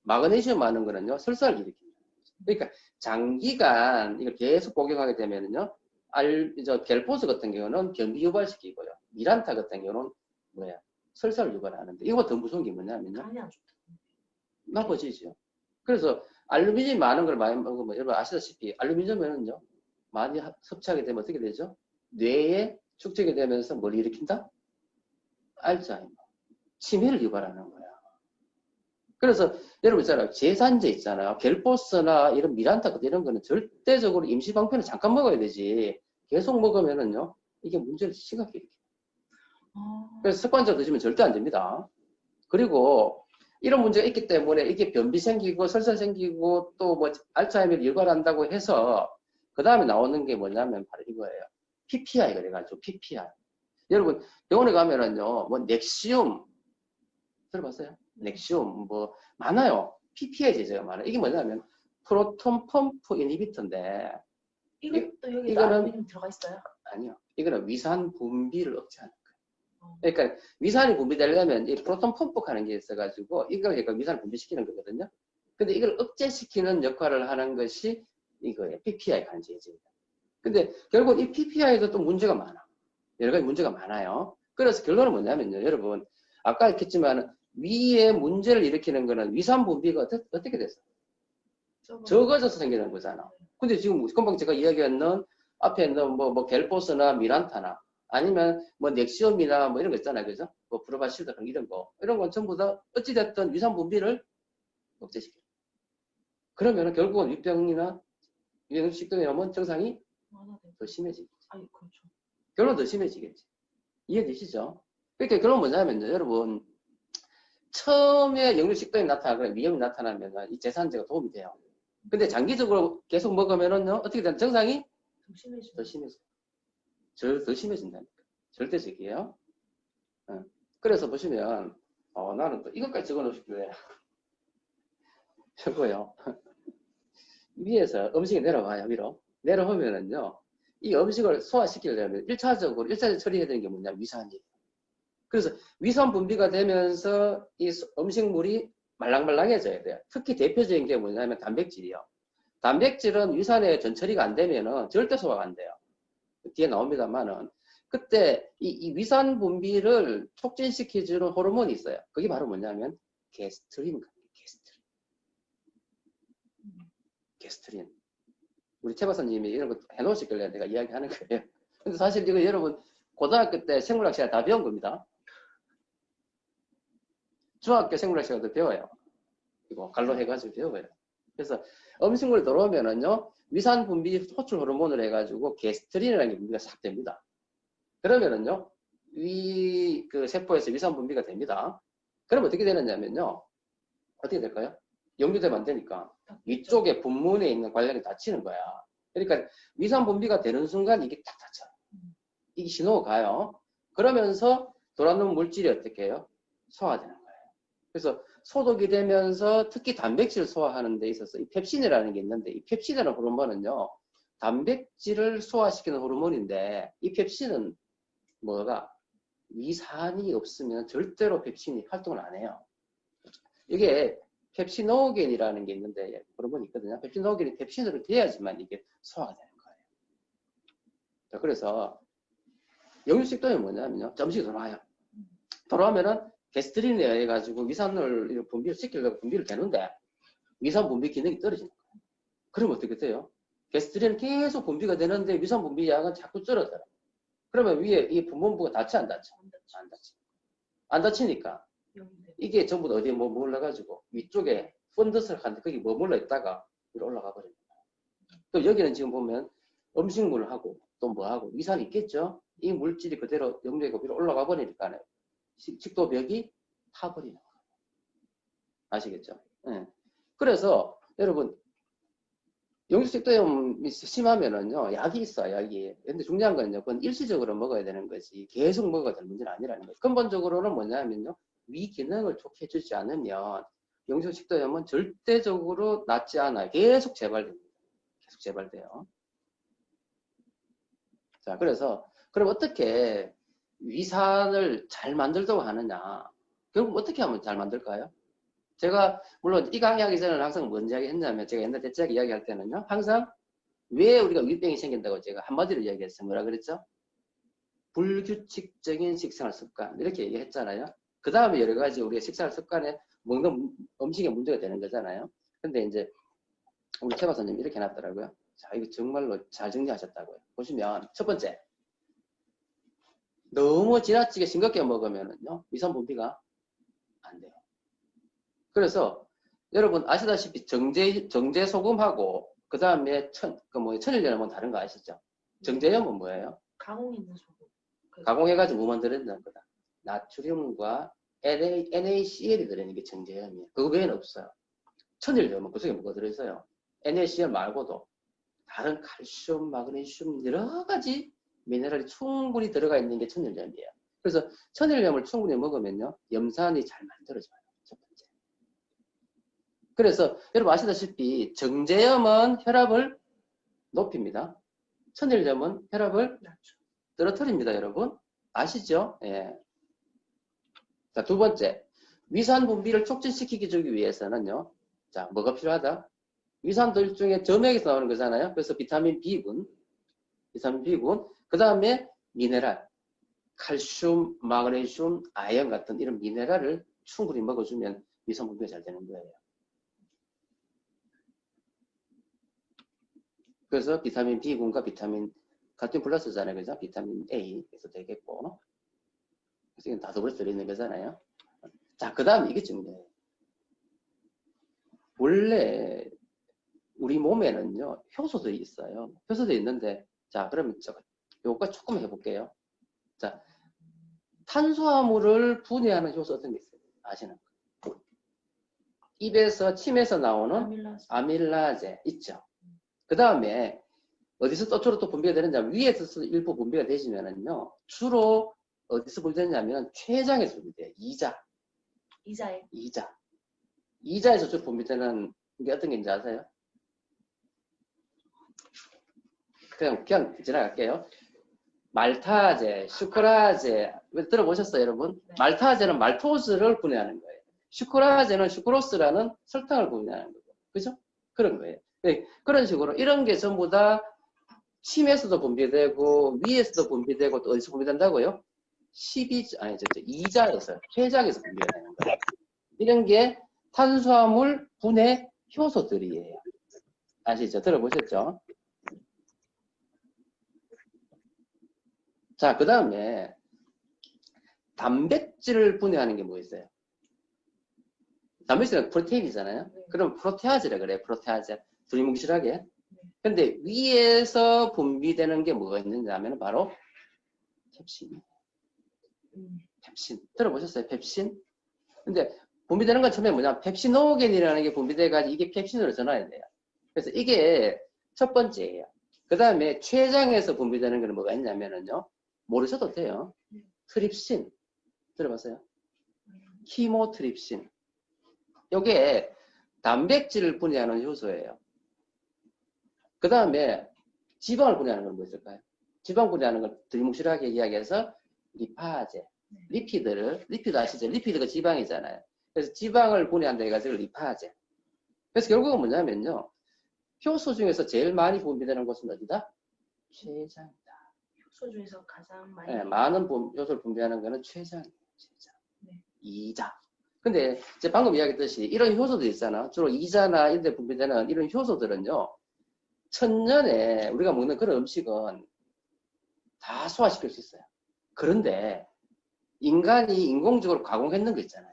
마그네슘 많은 거는요. 설사를 일으킵니다. 그러니까 장기간 이걸 계속 복용하게 되면은요. 겔포스 같은 경우는 변비 유발시키고요. 미란타 같은 경우는 뭐야? 설사를 유발하는데 이거보다 더 무서운 게 뭐냐면요. 간이 안 좋다. 나빠지죠. 그래서 알루미늄이 많은 걸 많이 먹으면 여러분 아시다시피 알루미늄은요. 많이 섭취하게 되면 어떻게 되죠? 뇌에 축적이 되면서 뭘 일으킨다? 알츠하이머. 치매를 유발하는 거야. 그래서 여러분 있잖아요. 제산제 있잖아요. 겔포스나 이런 미란타 이런 거는 절대적으로 임시방편을 잠깐 먹어야 되지. 계속 먹으면은요. 이게 문제를 심각하게 일으켜요. 그래서 습관적으로 드시면 절대 안 됩니다. 그리고 이런 문제가 있기 때문에 이게 변비 생기고 설사 생기고 또 뭐 알츠하이머를 유발한다고 해서 그 다음에 나오는 게 뭐냐면 바로 이거예요. PPI 그래가지고 PPI. 여러분 병원에 가면은요. 뭐 넥시움 들어봤어요? 넥시움 뭐 많아요. PPI 제제가 많아요. 이게 뭐냐면 프로톤 펌프 이니비터인데 이것도 여기도 이거는 알루미늄 들어가 있어요? 아니요. 이거는 위산 분비를 억제하는 거예요. 그러니까 위산이 분비되려면 이 프로톤 펌프 하는 게 있어가지고 이걸 얘가 위산을 분비시키는 거거든요. 근데 이걸 억제시키는 역할을 하는 것이 이거예요. PPI 간제제입니다. 근데 결국 이 PPI에도 또 문제가 많아. 여러 가지 문제가 많아요. 그래서 결론은 뭐냐면요. 여러분 아까 했겠지만 위에 문제를 일으키는 거는 위산 분비가 어떻게 됐어? 적어져서 생기는 거잖아. 근데 지금 금방 제가 이야기했는 앞에 있는 뭐 겔포스나 미란타나 아니면 뭐 넥시움이나 뭐 이런 거 있잖아요. 그죠? 뭐 프로바실드 이런 건 전부 다 어찌됐든 위산 분비를 억제시켜. 그러면은 결국은 윗병이나 위식도염이 오면 증상이 더 심해지겠지. 아니, 그렇죠. 결론 더 심해지겠지. 이해되시죠? 그러니까 결론 뭐냐면요. 여러분 처음에 역류식도염이 나타나거나 위염이 나타나면 이 제산제가 도움이 돼요. 근데 장기적으로 계속 먹으면은요, 어떻게 되는 증상이 더 심해져. 더 심해진다니까. 절대적이에요. 그래서 보시면, 나는 또 이것까지 적어 놓으시길래. 저거요. 위에서 음식이 내려와요, 위로. 내려오면은요, 이 음식을 소화시키려면 1차적으로 처리해야 되는 게 뭐냐, 위산이에요. 그래서 위산 분비가 되면서 이 음식물이 말랑말랑해져야 돼요. 특히 대표적인 게 뭐냐면 단백질이요. 단백질은 위산에 전처리가 안 되면은 절대 소화가 안 돼요. 뒤에 나옵니다만은 그때 이 위산 분비를 촉진시켜주는 호르몬이 있어요. 그게 바로 뭐냐면 게스트린. 게스트린. 우리 최 박사님이 이런 거 해놓으시길래 내가 이야기하는 거예요. 근데 사실 이거 여러분 고등학교 때 생물학 시간에 다 배운 겁니다. 중학교 생물학 시간에도 배워요. 이거 갈로 해가지고 배워요. 그래서 음식물 들어오면은요 위산 분비 호출 호르몬을 해가지고 게스트린이라는 게 분비가 싹 됩니다. 그러면은요 그 세포에서 위산 분비가 됩니다. 그럼 어떻게 되느냐면요 어떻게 될까요? 역류되면 안 되니까 위쪽에 분문에 있는 관련이 닫히는 거야. 그러니까 위산 분비가 되는 순간 이게 딱 닫혀. 이게 신호가 가요. 그러면서 돌아오는 물질이 어떻게 해요? 소화되는 거예요. 그래서 소독이 되면서 특히 단백질을 소화하는 데 있어서 이 펩신이라는 게 있는데 이 펩신이라는 호르몬은요 단백질을 소화시키는 호르몬인데 이 펩신은 뭐가 위산이 없으면 절대로 펩신이 활동을 안 해요. 이게 펩시노겐이라는 게 있는데 호르몬이 있거든요. 펩시노겐이 펩신으로 돼야지만 이게 소화가 되는 거예요. 자, 그래서 역류식도염이 뭐냐면요. 점식이 돌아와요. 돌아오면은 게스트린에 의해 가지고 위산을 분비를 시키려고 분비를 되는데 위산 분비 기능이 떨어지는 거예요. 그럼 어떻게 돼요? 게스트린은 계속 분비가 되는데 위산 분비 양은 자꾸 줄어들어요. 그러면 위에 이 분문부가 닫혀 안 닫혀? 안 닫혀. 안 닫히니까 이게 전부 다 어디에 머물러 가지고 위쪽에 펀드스를 하는데 거기 머물러 있다가 위로 올라가 버립니다. 또 여기는 지금 보면 음식물하고 또 뭐하고 위산이 있겠죠? 이 물질이 그대로 역류되고 위로 올라가 버리니까 식도벽이 타버리는 거예요. 아시겠죠? 네. 그래서 여러분 역류식도염이 심하면은요 약이 있어요. 약이. 근데 중요한 건요 그건 일시적으로 먹어야 되는 거지 계속 먹어야 될 문제는 아니라는 거예요. 근본적으로는 뭐냐면요 위 기능을 좋게 해주지 않으면 역류식도염은 절대적으로 낫지 않아요. 계속 재발됩니다. 계속 재발돼요. 자, 그래서 그럼 어떻게 위산을 잘 만들도록 하느냐? 결국 어떻게 하면 잘 만들까요? 제가 물론 이 강의하기 전에는 항상 뭔 이야기 했냐면 제가 옛날 대체학 이야기할 때는요. 항상 왜 우리가 위병이 생긴다고 제가 한마디로 이야기했어요. 뭐라 그랬죠? 불규칙적인 식생활 습관 이렇게 얘기했잖아요. 그 다음에 여러 가지 우리가 식생활 습관에 먹는 음식에 문제가 되는 거잖아요. 근데 이제 우리 최 박사님 이렇게 해놨더라고요. 자, 이거 정말로 잘 정리하셨다고요. 보시면 첫 번째 너무 지나치게 싱겁게 먹으면은요 위산 분비가 안 돼요. 그래서 여러분 아시다시피 정제 소금하고 그 다음에 천일염은 다른 거 아시죠? 정제염은 뭐예요? 가공 있는 소금. 가공해가지고 뭐 만들어낸다는 거다. 나트륨과 NaCl이 들어있는 게 정제염이에요. 그거 외에는 없어요. 천일염은 그 속에 뭐가 들어있어요? NaCl 말고도 다른 칼슘, 마그네슘 여러 가지 미네랄이 충분히 들어가 있는 게 천일염이에요. 그래서 천일염을 충분히 먹으면요 염산이 잘 만들어져요. 첫 번째. 그래서 여러분 아시다시피 정제염은 혈압을 높입니다. 천일염은 혈압을 떨어뜨립니다. 여러분 아시죠? 예. 자, 두 번째 위산 분비를 촉진시키기 위해서는요. 자, 뭐가 필요하다? 위산도 일종의 점액에서 나오는 거잖아요. 그래서 비타민 B군, 그 다음에 미네랄, 칼슘, 마그네슘, 아연 같은 이런 미네랄을 충분히 먹어주면 위산 분비가 잘 되는 거예요. 그래서 비타민 B군과 비타민 같은 플러스잖아요. 그죠? 비타민 A에서 되겠고. 그래서 이건 다 더불어서 들어있는 거잖아요. 자, 그 다음에 이게 중요해요. 원래 우리 몸에는요, 효소도 있어요. 효소도 있는데, 자, 그러면 요거 조금 해볼게요. 자, 탄수화물을 분해하는 효소 어떤 게 있어요? 아시는 거. 입에서, 침에서 나오는 아밀라제 있죠. 그 다음에 어디서 또 주로 또 분비가 되느냐, 위에서 일부 분비가 되시면은요, 주로 어디서 분비되냐면 췌장에서 분비돼요. 이자에서 주로 분비되는 게 어떤 게 있는지 아세요? 그냥 지나갈게요. 말타제, 슈크라제 들어보셨어요, 여러분? 네. 말타제는 말토스를 분해하는 거예요. 슈크라제는 슈크로스라는 설탕을 분해하는 거고, 그죠? 그런 거예요. 네, 그런 식으로 이런 게 전부 다 침에서도 분비되고 위에서도 분비되고 또 어디서 분비된다고요? 2자에서 췌장에서 분비가 되는 거예요. 이런 게 탄수화물 분해 효소들이에요. 아시죠? 들어보셨죠? 자, 그 다음에 단백질을 분해하는 게 뭐 있어요? 단백질은 프로테인이잖아요. 그럼 프로테아제라 그래요. 프로테아제. 두리뭉실하게. 근데 위에서 분비되는 게 뭐가 있느냐 하면 바로 펩신. 펩신. 들어보셨어요? 펩신? 근데 분비되는 건 처음에 뭐냐? 펩시노겐이라는 게 분비돼가지고 이게 펩신으로 전환이 돼요. 그래서 이게 첫 번째예요. 그 다음에 췌장에서 분비되는 건 뭐가 있냐면은요. 모르셔도 돼요. 트립신. 들어봤어요? 키모트립신. 이게 단백질을 분해하는 효소예요. 그 다음에 지방을 분해하는 건 뭐 있을까요? 지방 분해하는 걸 들이뭉실하게 이야기해서 리파제. 리피드 아시죠? 리피드가 지방이잖아요. 그래서 지방을 분해한다 해가지고 리파제. 그래서 결국은 뭐냐면요. 효소 중에서 제일 많이 분비되는 곳은 어디다? 췌장이다. 효소 중에서 가장 많이 네, 많은 효소를 분비하는 거는 췌장이에요. 췌장. 네. 2자. 근데 이제 방금 이야기했듯이 이런 효소들 있잖아. 주로 2자나 이런 데 분비되는 이런 효소들은요. 천년에 우리가 먹는 그런 음식은 다 소화시킬 수 있어요. 그런데 인간이 인공적으로 가공했는 거 있잖아요.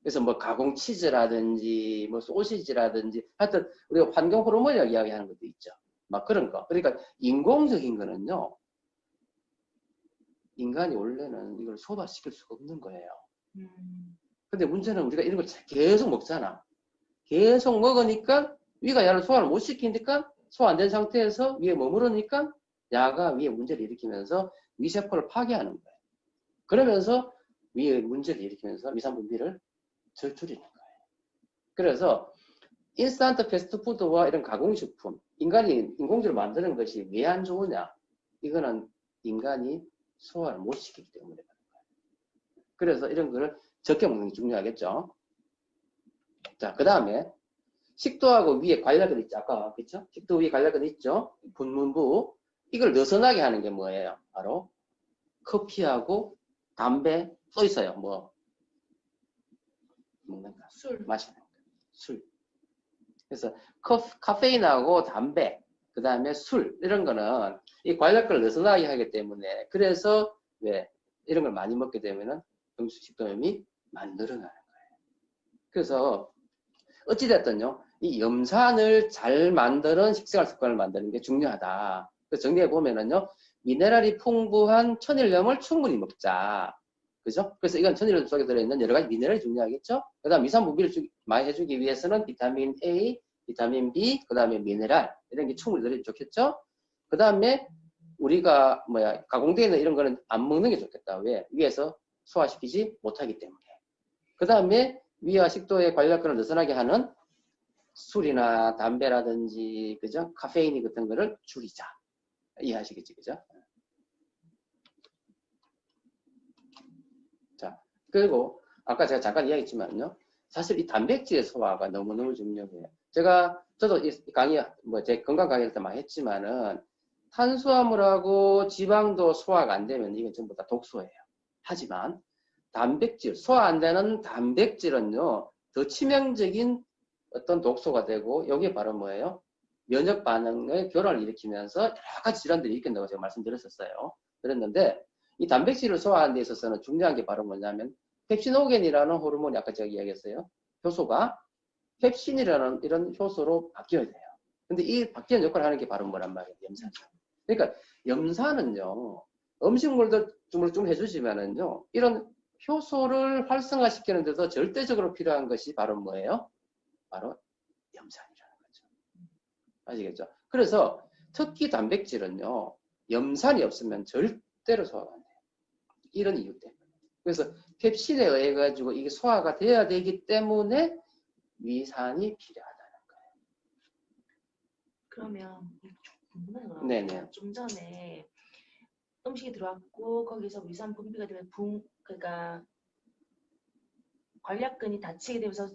그래서 뭐 가공 치즈라든지 뭐 소시지라든지 하여튼 우리가 환경 호르몬이라고 이야기하는 것도 있죠. 막 그런 거. 그러니까 인공적인 거는요. 인간이 원래는 이걸 소화시킬 수가 없는 거예요. 근데 문제는 우리가 이런 걸 계속 먹잖아. 계속 먹으니까 위가 야를 소화를 못 시키니까 소화 안 된 상태에서 위에 머무르니까 야가 위에 문제를 일으키면서 위세포를 파괴하는 거예요. 그러면서 위에 문제를 일으키면서 위산 분비를 줄이는 거예요. 그래서 인스턴트 패스트푸드와 이런 가공식품, 인간이 인공적으로 만드는 것이 왜 안 좋으냐? 이거는 인간이 소화를 못 시키기 때문에 그런 거예요. 그래서 이런 거를 적게 먹는 게 중요하겠죠. 자, 그 다음에 식도하고 위에 관략근 있죠. 아까 그렇죠? 식도 위에 관략근 있죠. 분문부. 이걸 느슨하게 하는 게 뭐예요? 바로 커피하고 담배 써 있어요. 뭐 먹는 거, 술. 마시는 거, 술. 그래서 카페인하고 담배, 그 다음에 술 이런 거는 이 관략근을 느슨하게 하기 때문에 그래서 왜 이런 걸 많이 먹게 되면은 식도염이 많이 늘어나는 거예요. 그래서 어찌됐든요, 이 염산을 잘 만드는 식생활 습관을 만드는 게 중요하다. 그래서 정리해 보면은요, 미네랄이 풍부한 천일염을 충분히 먹자. 그죠? 그래서 이건 천일염 속에 들어있는 여러 가지 미네랄이 중요하겠죠? 그 다음 위산 분비를 많이 해주기 위해서는 비타민 A, 비타민 B, 그 다음에 미네랄, 이런 게 충분히 들어있으면 좋겠죠? 그 다음에 우리가 가공되어 있는 이런 거는 안 먹는 게 좋겠다. 왜? 위에서 소화시키지 못하기 때문에. 그 다음에 위와 식도의 관략근을 느슨하게 하는 술이나 담배라든지, 그죠? 카페인 같은 거를 줄이자. 이해하시겠지, 그죠? 자, 그리고 아까 제가 잠깐 이야기했지만요. 사실 이 단백질의 소화가 너무너무 중요해요. 저도 이 강의, 제 건강 강의를 때 많이 했지만은 탄수화물하고 지방도 소화가 안 되면 이건 전부 다 독소예요. 하지만 단백질, 소화 안 되는 단백질은요, 더 치명적인 어떤 독소가 되고, 여기에 바로 뭐예요? 면역 반응의 교란을 일으키면서 여러 가지 질환들이 일으킨다고 제가 말씀드렸었어요. 그랬는데, 이 단백질을 소화하는 데 있어서는 중요한 게 바로 뭐냐면, 펩시노겐이라는 호르몬이 아까 제가 이야기했어요. 효소가 펩신이라는 이런 효소로 바뀌어야 돼요. 근데 이 바뀌는 역할을 하는 게 바로 뭐란 말이에요? 염산이죠. 그러니까 염산은요, 음식물도 좀 해주시면은요, 이런 효소를 활성화시키는 데서 절대적으로 필요한 것이 바로 뭐예요? 바로 염산이라는 거죠. 아시겠죠? 그래서 특히 단백질은요, 염산이 없으면 절대로 소화가 안 돼요. 이런 이유 때문에. 그래서 펩신에 의해 가지고 이게 소화가 돼야 되기 때문에 위산이 필요하다는 거예요. 그러면 궁금한 거 네네. 좀 전에 음식이 들어왔고 거기서 위산 분비가 되면 그러니까 관략근이 다치게 되면서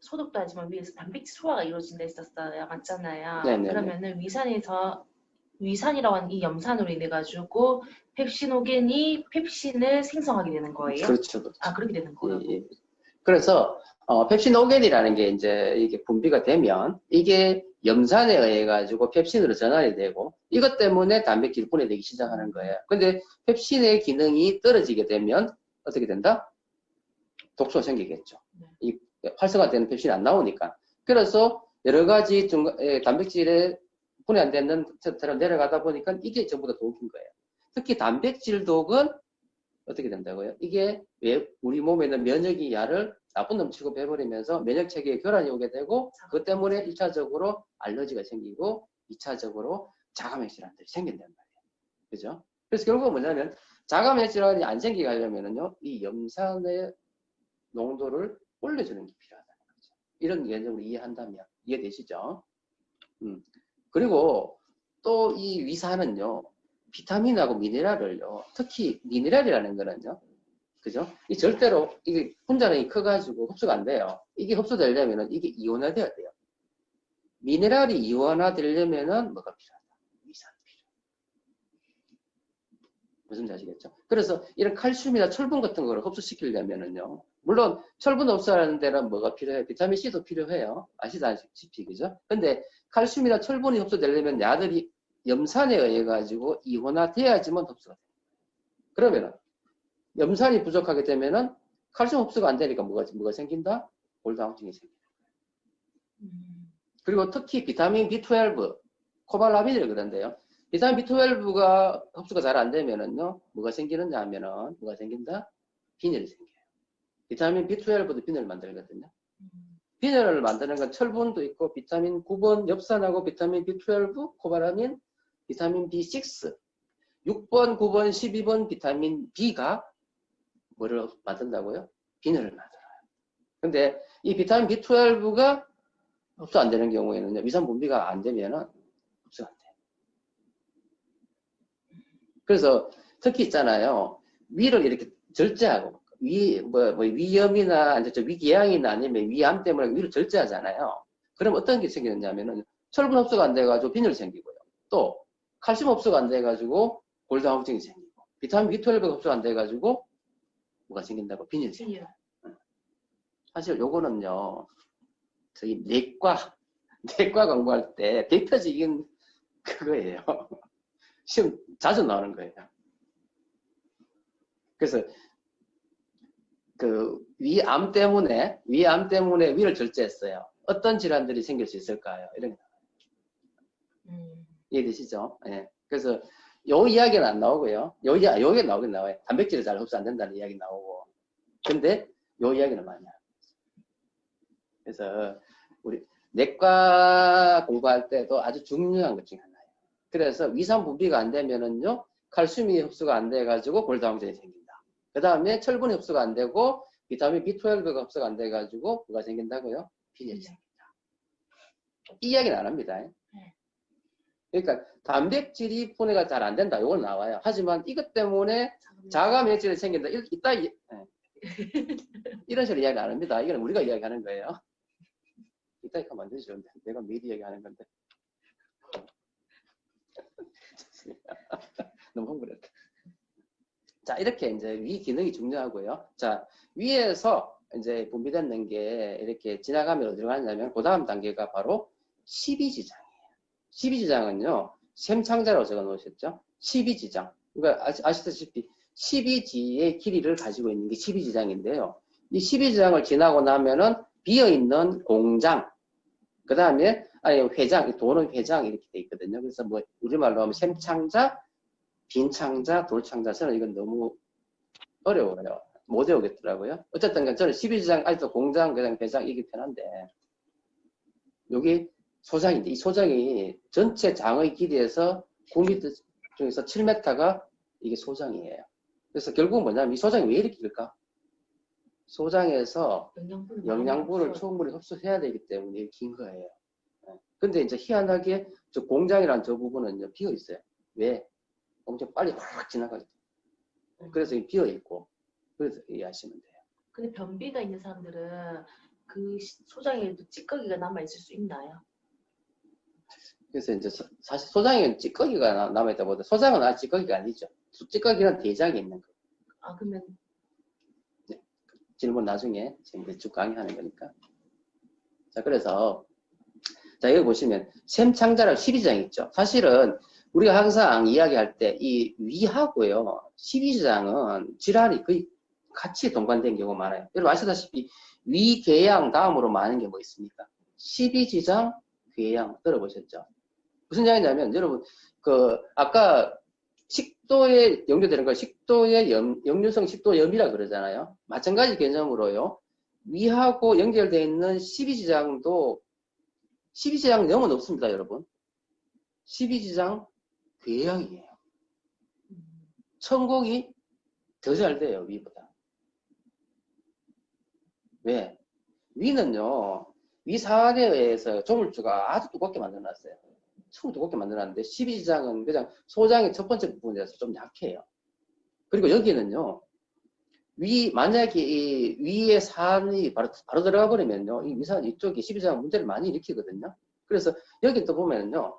소독도 하지만 위에서 단백질 소화가 이루어진다 했었어요. 맞잖아요. 네네네. 그러면은 위산이라고 하는 이 염산으로 인해 가지고 펩시노겐이 펩신을 생성하게 되는 거예요. 그렇죠, 그렇죠. 아, 그렇게 되는 거예요. 예. 그래서 펩시노겐이라는 게 이제 이게 분비가 되면 이게 염산에 의해 가지고 펩신으로 전환이 되고 이것 때문에 단백질이 분해되기 시작하는 거예요. 근데 펩신의 기능이 떨어지게 되면 어떻게 된다? 독소가 생기겠죠. 네. 이 활성화되는 펩신이 안 나오니까. 그래서 여러 가지 단백질에 분해 안 되는 것처럼 내려가다 보니까 이게 전부 다 독인 거예요. 특히 단백질 독은 어떻게 된다고요? 이게 왜 우리 몸에 있는 면역이 야를 나쁜 놈 취급해버리면서 면역 체계에 교란이 오게 되고 그것 때문에 1차적으로 알러지가 생기고 2차적으로 자가면역 질환들이 생긴단 말이에요. 그죠? 그래서 결국은 뭐냐면 자가면역 질환이 안 생기게 하려면은요, 이 염산의 농도를 올려주는 게 필요하다는 거죠. 이런 개념으로 이해한다면 이해되시죠? 그리고 또 이 위산은요, 비타민하고 미네랄을요, 특히 미네랄이라는 거는요, 그죠? 이 절대로 이게 분자량이 커가지고 흡수가 안 돼요. 이게 흡수되려면은 이게 이온화돼야 돼요. 미네랄이 이온화되려면은 뭐가 필요하다? 위산이 필요해요. 무슨 말인지 아시겠죠? 그래서 이런 칼슘이나 철분 같은 거를 흡수시키려면은요, 물론 철분 흡수하는 데는 뭐가 필요해요? 비타민 C도 필요해요. 아시다시피, 그죠? 근데 칼슘이나 철분이 흡수되려면 야들이 염산에 의해 가지고 이온화돼야지만 흡수가 돼요. 그러면은 염산이 부족하게 되면은 칼슘 흡수가 안 되니까 뭐가 생긴다? 골다공증이 생긴다. 그리고 특히 비타민 B12, 코발라민을 그런데요. 비타민 B12가 흡수가 잘 안 되면은요, 뭐가 생기느냐 하면은, 뭐가 생긴다? 빈혈이 생겨요. 비타민 B12도 빈혈을 만들거든요. 빈혈을 만드는 건 철분도 있고, 비타민 9번 엽산하고 비타민 B12, 코발라민, 비타민 B6, 6번, 9번, 12번 비타민 B가 뭐를 만든다고요? 빈혈을 만들어요. 근데 이 비타민 B12가 흡수 안 되는 경우에는 위산 분비가 안 되면은 흡수가 안 돼요. 그래서 특히 있잖아요. 위를 이렇게 절제하고 위염이나 위궤양이나 아니면 위암 때문에 위를 절제하잖아요. 그럼 어떤 게 생기느냐면은 철분 흡수가 안 돼가지고 빈혈이 생기고요. 또 칼슘 흡수가 안 돼가지고 골다공증이 생기고 비타민 B12가 흡수가 안 돼가지고 뭐가 생긴다고? 빈혈이 생겨요. 사실 요거는요, 저희 내과 공부할 때 대표적인 그거예요. 시험 자주 나오는 거예요. 그래서 그 위암 때문에 위를 절제했어요. 어떤 질환들이 생길 수 있을까요? 이런 거. 이해되시죠? 예. 그래서 요 이야기는 안 나오고요. 요게 나오긴 나와요. 단백질이 잘 흡수 안 된다는 이야기 나오고. 근데 요 이야기는 많이 나와요. 그래서 우리 내과 공부할 때도 아주 중요한 것 중에 하나예요. 그래서 위산 분비가 안 되면은요, 칼슘이 흡수가 안 돼가지고 골다공증이 생긴다. 그 다음에 철분이 흡수가 안 되고 비타민 B12가 흡수가 안 돼가지고 뭐가 생긴다고요? 빈혈이 생긴다. 이 이야기는 안 합니다. 그러니까 단백질이 분해가 잘 안 된다. 이건 나와요. 하지만 이것 때문에 자가면역질이 생긴다. 이런 식으로 이야기 안 합니다. 이건 우리가 이야기하는 거예요. 이따 하면 안 되죠. 내가 매일 이야기하는 건데. 너무 흥분했다. 자, 이렇게 이제 위 기능이 중요하고요. 자, 위에서 이제 분비되는 게 이렇게 지나가면 어디로 가냐면 그 다음 단계가 바로 12지장이에요. 12지장은요, 샘창자라고 적어 놓으셨죠? 12지장. 그러니까 아시다시피 12지의 길이를 가지고 있는 게 12지장인데요. 이 12지장을 지나고 나면은 비어있는 공장, 그 다음에 회장, 도는 회장 이렇게 돼 있거든요. 그래서 뭐 우리말로 하면 샘창자, 빈창자, 돌창자. 저는 이건 너무 어려워요. 못 외우겠더라고요. 어쨌든 저는 12지장 아직도 공장, 회장 이게 편한데 여기 소장인데 이 소장이 전체 장의 길이에서 9m 중에서 7m가 이게 소장이에요. 그래서 결국은 뭐냐면 이 소장이 왜 이렇게 길까? 소장에서 영양분을 충분히 흡수해야 되기 때문에 긴 거예요. 근데 이제 희한하게 저 공장이란 저 부분은 비어 있어요. 왜? 엄청 빨리 확 지나가죠. 그래서 비어 있고, 그래서 이해하시면 돼요. 근데 변비가 있는 사람들은 그 소장에도 찌꺼기가 남아있을 수 있나요? 그래서 이제 사실 소장에는 찌꺼기가 남아있다보다 소장은 아직 찌꺼기가 아니죠. 찌꺼기는 대장에 있는 거. 아, 그러면 네. 질문 나중에 지금 쭉 강의하는 거니까. 자, 그래서 자, 여기 보시면 샘창자랑 12장 있죠. 사실은 우리가 항상 이야기할 때 이 위하고요. 12장은 질환이 거의 같이 동반된 경우가 많아요. 여러분 아시다시피 위궤양 다음으로 많은 게 뭐 있습니까? 12지장, 궤양 들어보셨죠? 무슨 이야기냐면 여러분 아까 식도에 연결되는 걸 식도의 역류성 식도염이라 그러잖아요. 마찬가지 개념으로요. 위하고 연결되어 있는 12지장도 12지장 영은 없습니다, 여러분. 12지장 궤양이에요. 천국이 더 잘 돼요, 위보다. 왜? 위는요, 위 사학에 의해서 조물주가 아주 두껍게 만들어놨어요. 참 두껍게 만들어놨는데 12지장은 그냥 소장의 첫 번째 부분이라서 좀 약해요. 그리고 여기는요, 만약에 이 위의 산이 바로 들어가 버리면요, 이 위산 이쪽이 12지장 문제를 많이 일으키거든요. 그래서 여기 또 보면요,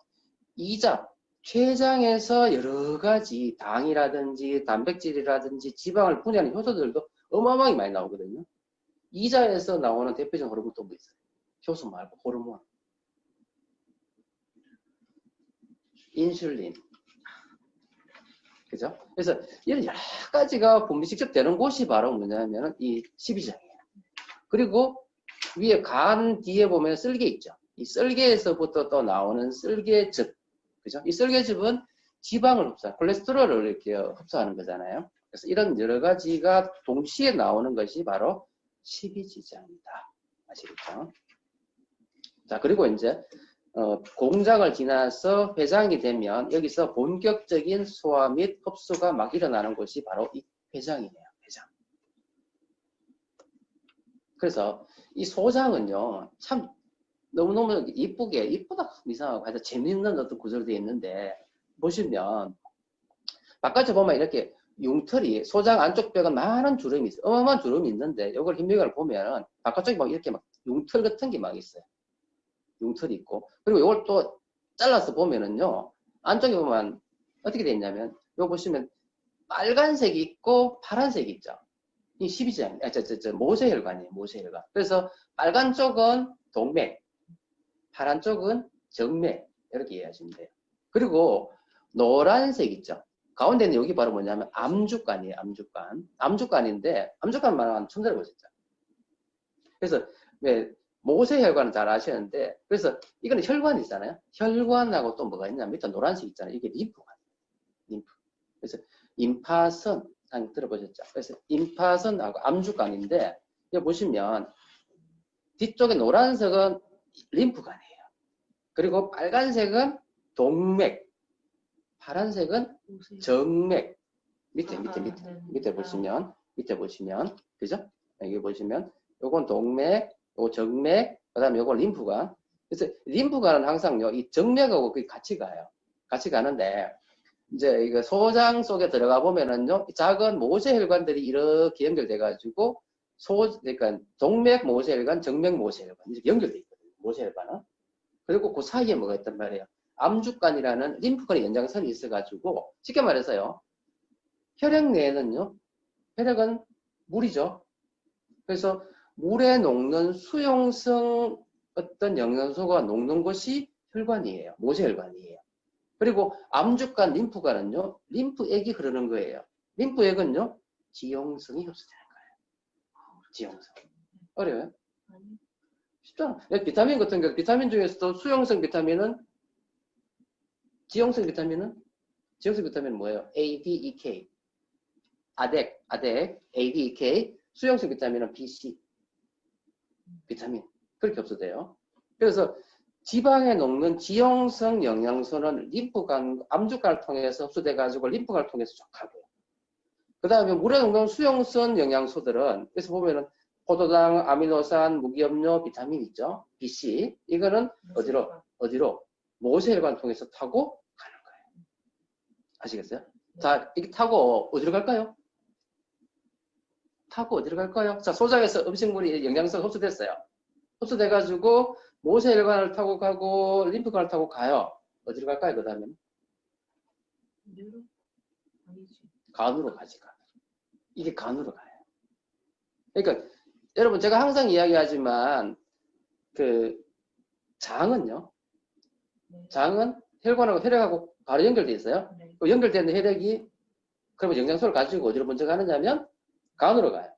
2장, 췌장에서 여러 가지 당이라든지 단백질이라든지 지방을 분해하는 효소들도 어마어마하게 많이 나오거든요. 2자에서 나오는 대표적인 호르몬 또 뭐 있어요? 효소 말고 호르몬. 인슐린. 그죠? 그래서 이런 여러 가지가 분비 직접 되는 곳이 바로 뭐냐면 이 12장이에요. 그리고 위에 간 뒤에 보면 쓸개 있죠. 이 쓸개에서부터 또 나오는 쓸개즙. 그죠? 이 쓸개즙은 지방을 콜레스테롤을 이렇게 흡수하는 거잖아요. 그래서 이런 여러 가지가 동시에 나오는 것이 바로 12지장이다. 아시겠죠? 자, 그리고 이제 공장을 지나서 회장이 되면 여기서 본격적인 소화 및 흡수가 막 일어나는 곳이 바로 이 회장이네요. 회장. 그래서 이 소장은요, 참 너무너무 이쁘다 이상하고 하여튼 재밌는 어떤 구조로 되어 있는데 보시면 바깥에 보면 이렇게 융털이 소장 안쪽 벽은 많은 주름이 있어요. 어마어마한 주름이 있는데 이걸 힘미각을 보면 바깥쪽에 막 이렇게 막 융털 같은 게 막 있어요. 융털이 있고 그리고 이걸 또 잘라서 보면은요 안쪽에 보면 어떻게 되어 있냐면 이거 보시면 빨간색이 있고 파란색이 있죠. 이 12장 모세혈관이에요. 모세혈관. 그래서 빨간 쪽은 동맥, 파란 쪽은 정맥 이렇게 이해하시면 돼요. 그리고 노란색 있죠. 가운데는 여기 바로 뭐냐면 암주관이에요. 암주관. 암주관인데 암주관 말하면 처음 들어보셨죠. 그래서 왜 모세혈관은 잘 아시는데 그래서 이거는 혈관이잖아요. 혈관하고 또 뭐가 있냐면 밑에 노란색 있잖아요. 이게 림프관. 림프. 그래서 임파선 한 들어보셨죠. 그래서 임파선하고 암주관인데 여기 보시면 뒤쪽에 노란색은 림프관이에요. 그리고 빨간색은 동맥, 파란색은 정맥. 밑에 보시면, 그죠? 여기 보시면, 요건 동맥, 요 정맥, 그 다음에 요건 림프관. 그래서 림프관은 항상요, 이 정맥하고 거의 같이 가요. 같이 가는데, 이제 이거 소장 속에 들어가 보면은요, 작은 모세혈관들이 이렇게 연결돼가지고, 그러니까 동맥 모세혈관, 정맥 모세혈관, 이렇게 연결돼 있거든요. 모세혈관은. 그리고 그 사이에 뭐가 있단 말이에요. 암주관이라는 림프관의 연장선이 있어가지고 쉽게 말해서요. 혈액 내에는요. 혈액은 물이죠. 그래서 물에 녹는 수용성 어떤 영양소가 녹는 것이 혈관이에요. 모세혈관이에요. 그리고 암주관, 림프관은요. 림프액이 흐르는 거예요. 림프액은요. 지용성이 흡수되는 거예요. 지용성. 어려워요? 쉽잖아. 비타민 같은 경우 비타민 중에서도 수용성 비타민은 지용성 비타민은 뭐예요? A, D, E, K. 아덱, A, D, E, K. 수용성 비타민은 B, C. 비타민. 그렇게 없어도 그래서 지방에 녹는 지용성 영양소는 림프관, 암주관을 통해서 흡수돼가지고 림프관을 통해서 족하고요. 그 다음에 물에 녹는 수용성 영양소들은, 그래서 보면은 포도당, 아미노산, 무기염료, 비타민 있죠? B, C. 이거는 어디로? 모세혈관 통해서 타고 가는 거예요. 아시겠어요? 자, 이렇게 타고 어디로 갈까요? 타고 어디로 갈까요? 자, 소장에서 음식물이 영양소가 흡수됐어요. 흡수돼가지고 모세혈관을 타고 가고 림프관을 타고 가요. 어디로 갈까요? 그 다음에 뇌로? 아니지. 간으로 가지. 간으로. 이게 간으로 가요. 그러니까 여러분 제가 항상 이야기하지만 그 장은요. 네. 장은 혈관하고 혈액하고 바로 연결돼 있어요. 네. 그 연결되는 혈액이 그러면 영양소를 가지고 어디로 먼저 가느냐면 간으로 가요.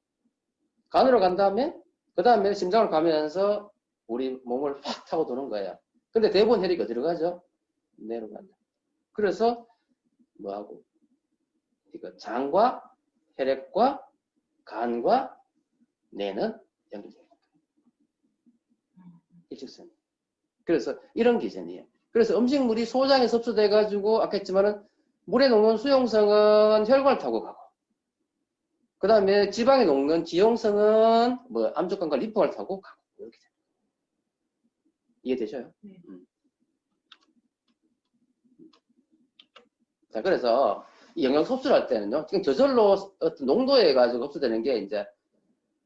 간으로 간 다음에 그 다음에 심장을 가면서 우리 몸을 확 타고 도는 거예요. 근데 대부분 혈액이 어디로 가죠? 뇌로 간다. 그래서 뭐하고 이거 장과 혈액과 간과 뇌는 연결돼요. 일직선. 그래서 이런 기전이에요. 그래서 음식물이 소장에 섭수돼 가지고 아까 했지만은 물에 녹는 수용성은 혈관을 타고 가고 그 다음에 지방에 녹는 지용성은 뭐 암족관과 림프관을 타고 가고 이렇게 돼요. 이해되셔요? 네. 자, 그래서 이 영양 섭수를 할 때는요, 지금 저절로 어떤 농도에 가지고 흡수되는 게 이제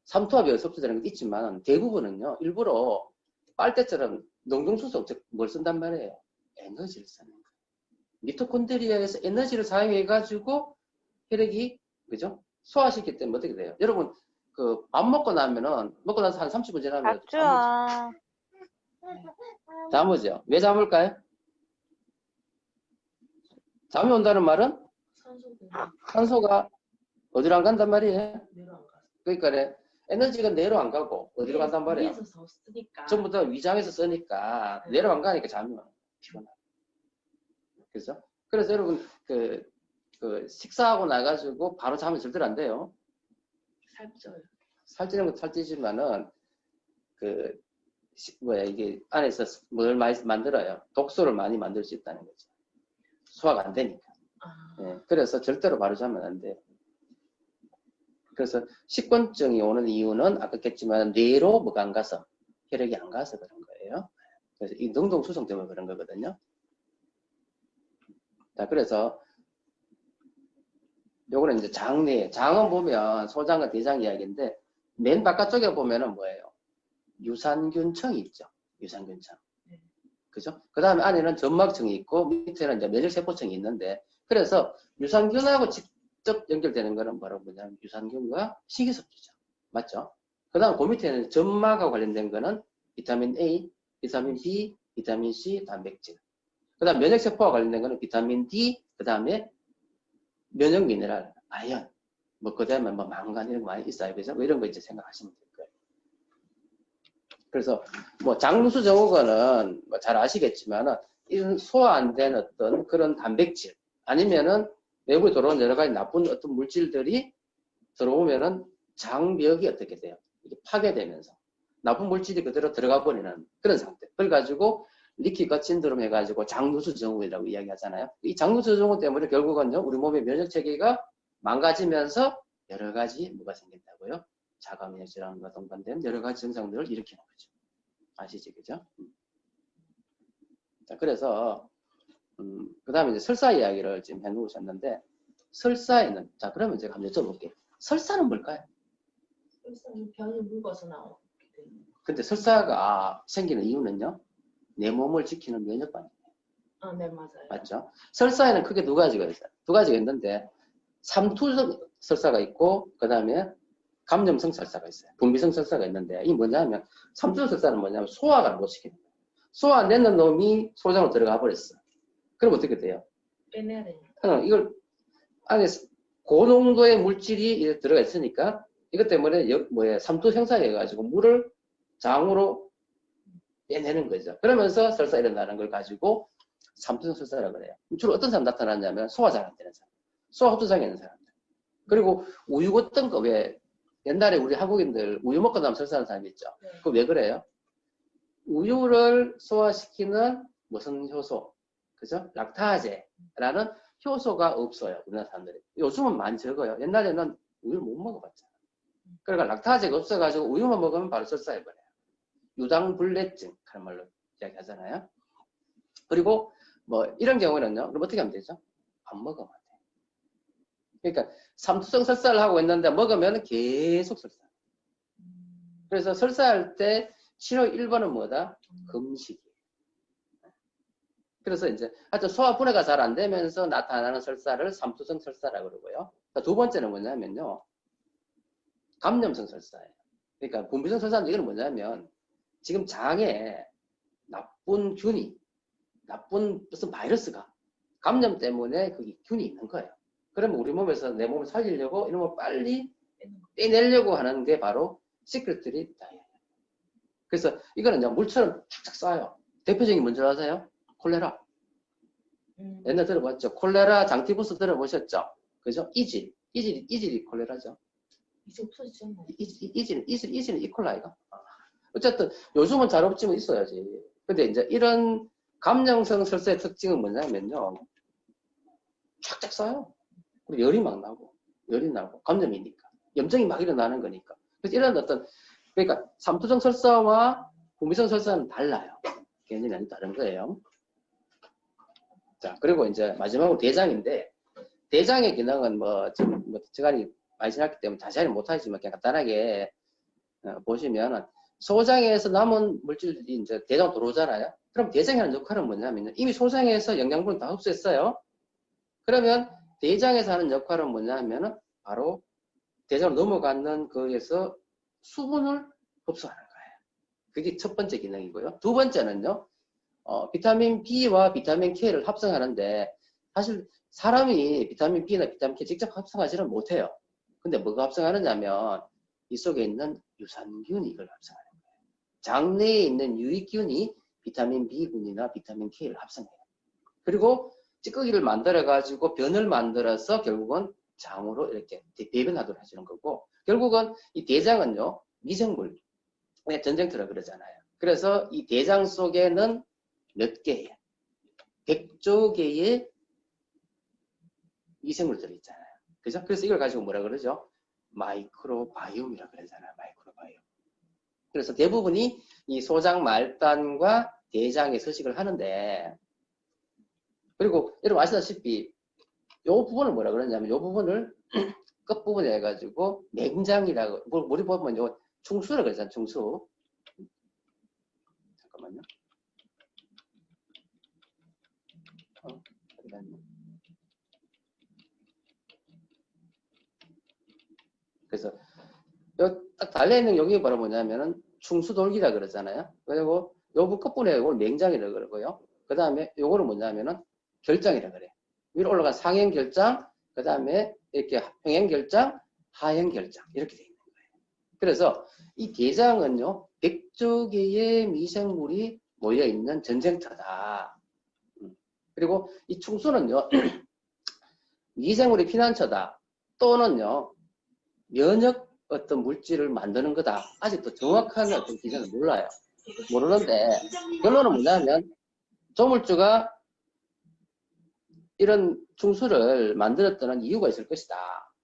삼투압에 의해서 흡수되는 게 있지만 대부분은요, 일부러 빨대처럼 농중수소, 즉, 뭘 쓴단 말이에요? 에너지를 쓰는 거예요. 미토콘드리아에서 에너지를 사용해가지고 혈액이, 그죠? 소화시키기 때문에 어떻게 돼요? 여러분, 그 밥 먹고 나면은, 먹고 나서 한 30분 지나면 박주아. 잠오죠. 왜 잠을까요? 잠이 온다는 말은 산소가 산소가 어디로 안 간단 말이에요. 뇌로 안 가서. 그러니까 에너지가 뇌로 안 가고 어디로 간단 말이에요. 위에서 더 쓰니까. 전부 다 위장에서 쓰니까 네. 뇌로 안 가니까 잠이 와요. 피곤하고. 그죠? 그래서 여러분 그 식사하고 나가지고 바로 잠이 절대로 안 돼요. 살쪄요. 살찌는 것도 살찌지만은 이게 안에서 뭘 많이 만들어요. 독소를 많이 만들 수 있다는 거죠. 소화가 안 되니까. 아. 예, 그래서 절대로 바로 자면 안 돼요. 그래서 식곤증이 오는 이유는 아까 했지만 뇌로 뭐가 안 가서 혈액이 안 가서 그런 거예요. 그래서 이 능동수송 때문에 그런 거거든요. 자, 그래서 요거는 이제 장내, 장은 보면 소장과 대장 이야기인데 맨 바깥쪽에 보면은 뭐예요? 유산균층이 있죠. 유산균층. 네. 그죠? 그 다음에 안에는 점막층이 있고 밑에는 이제 면역세포층이 있는데 그래서 유산균하고 직접 연결되는 거는 뭐라고 보냐면 유산균과 식이섬유죠. 맞죠? 그 다음 그 밑에는 점막하고 관련된 거는 비타민 A, 비타민 B, 비타민 C, 단백질. 그 다음 면역세포와 관련된 거는 비타민 D, 그 다음에 면역 미네랄, 아연, 뭐, 그 다음에 뭐, 망간 이런 거 많이 있어요. 그죠? 뭐 이런 거 이제 생각하시면 될 거예요. 그래서, 뭐, 장누수 증후군은 뭐 잘 아시겠지만은, 이런 소화 안 된 어떤 그런 단백질, 아니면은 외부에 들어온 여러 가지 나쁜 어떤 물질들이 들어오면은 장벽이 어떻게 돼요? 이게 파괴되면서 나쁜 물질이 그대로 들어가 버리는 그런 상태. 그걸 가지고 리퀴가 신드롬 해가지고 장누수 증후군이라고 이야기하잖아요. 이 장누수 증후군 때문에 결국은요, 우리 몸의 면역 체계가 망가지면서 여러 가지 뭐가 생긴다고요? 자가 면역 질환과 동반된 여러 가지 증상들을 일으키는 거죠. 아시죠, 그죠? 자, 그래서 그 다음에 이제 설사 이야기를 지금 해놓으셨는데 설사에는 자 그러면 제가 한번 여쭤볼게요. 설사는 뭘까요? 일단 변이 묽어서 나오게 되는. 근데 설사가 생기는 이유는요, 내 몸을 지키는 면역반응. 아, 네, 맞아요. 맞죠? 설사에는 크게 두 가지가 있어요. 두 가지가 있는데 삼투성 설사가 있고 그 다음에 감염성 설사가 있어요. 분비성 설사가 있는데 이 뭐냐면 삼투성 설사는 뭐냐면 소화가 못 시키는 거예요. 소화 안 되는 놈이 소장으로 들어가 버렸어. 그럼 어떻게 돼요? 빼내야 되니까. 이걸 안에 고농도의 물질이 들어가 있으니까 이것 때문에 삼투 형상해가지고 물을 장으로 빼내는 거죠. 그러면서 설사 일어나는 걸 가지고 삼투성 설사라고 그래요. 주로 어떤 사람 나타나냐면 소화 잘 안 되는 사람, 소화 흡수장애 있는 사람들. 그리고 우유 같은 거 왜 옛날에 우리 한국인들 우유 먹고 나면 설사하는 사람 있죠. 네. 그거 왜 그래요? 우유를 소화시키는 무슨 효소, 그죠? 락타제라는 효소가 없어요. 우리나라 사람들이. 요즘은 많이 적어요. 옛날에는 우유를 못 먹어봤잖아. 그러니까 락타제가 없어가지고 우유만 먹으면 바로 설사해버려요. 유당불내증 하는 말로 이야기하잖아요. 그리고 뭐 이런 경우는요. 그럼 어떻게 하면 되죠? 안 먹으면 돼. 그러니까 삼투성 설사를 하고 있는데 먹으면 계속 설사. 그래서 설사할 때 신호 1번은 뭐다? 금식이에요. 그래서 이제 하여튼 소화 분해가 잘 안 되면서 나타나는 설사를 삼투성 설사라고 그러고요. 두 번째는 뭐냐면요. 감염성 설사예요. 그러니까 분비성 설사는 이건 뭐냐면 지금 장에 나쁜 균이, 나쁜 무슨 바이러스가 감염 때문에 그 균이 있는 거예요. 그러면 우리 몸에서 내 몸을 살리려고 이런 걸 빨리 빼내려고 하는 게 바로 시크릿리 다이어리예요. 그래서 이거는 그냥 물처럼 착착 쏴요. 대표적인 문제 아세요? 콜레라. 옛날 들어봤죠? 콜레라, 장티푸스 들어보셨죠? 그죠? 이질이 콜레라죠. 이제 없어지죠. 뭐. 이질은 이콜라이가. 어쨌든 요즘은 잘 없지만 있어야지. 근데 이제 이런 감염성 설사의 특징은 뭐냐면요. 착착 쏴요. 그리고 열이 나고, 감염이니까. 염증이 막 일어나는 거니까. 그래서 이런 어떤, 그러니까 삼투성 설사와 분비성 설사는 달라요. 개념이 아주 다른 거예요. 자, 그리고 이제 마지막으로 대장인데, 대장의 기능은 시간이 많이 지났기 때문에 자세히 못하지만 그냥 간단하게 보시면, 소장에서 남은 물질들이 이제 대장으로 들어오잖아요. 그럼 대장이 하는 역할은 뭐냐면, 이미 소장에서 영양분을 다 흡수했어요. 그러면 대장에서 하는 역할은 뭐냐면, 바로 대장으로 넘어가는 거에서 수분을 흡수하는 거예요. 그게 첫 번째 기능이고요. 두 번째는요, 비타민 B와 비타민 K를 합성하는데, 사실 사람이 비타민 B나 비타민 K 직접 합성하지는 못해요. 근데 뭐가 합성하느냐면, 이 속에 있는 유산균이 이걸 합성하는 거예요. 장내에 있는 유익균이 비타민 B군이나 비타민 K를 합성해요. 그리고 찌꺼기를 만들어가지고 변을 만들어서 결국은 장으로 이렇게 배변하도록 해주는 거고, 결국은 이 대장은요, 미생물, 전쟁터라 그러잖아요. 그래서 이 대장 속에는 몇 개의, 100조 개의 미생물들이 있잖아요. 그죠? 그래서 이걸 가지고 뭐라 그러죠? 마이크로바이옴이라 그러잖아요. 마이크로바이옴. 그래서 대부분이 이 소장 말단과 대장에 서식을 하는데, 그리고 여러분 아시다시피 이 부분을 뭐라 그러냐면 이 부분을 끝부분에 해가지고 맹장이라고, 우리 보면 요 충수라고 그러잖아요. 충수. 잠깐만요. 그래서 딱 달려있는 여기 바로 뭐냐면은 충수돌기라 그러잖아요. 그리고 요 끝부분에 이걸 맹장이라 그러고요. 그 다음에 요거는 뭐냐면은 결장이라 그래요. 위로 올라간 상행 결장, 그 다음에 이렇게 평행 결장, 하행 결장 이렇게 되어 있는 거예요. 그래서 이 대장은요, 100조 개의 미생물이 모여 있는 전쟁터다. 그리고 이 충수는요, 미생물의 피난처다. 또는요, 면역 어떤 물질을 만드는 거다. 아직도 정확한 어떤 기준은 몰라요. 모르는데, 결론은 뭐냐면, 조물주가 이런 충수를 만들었다는 이유가 있을 것이다.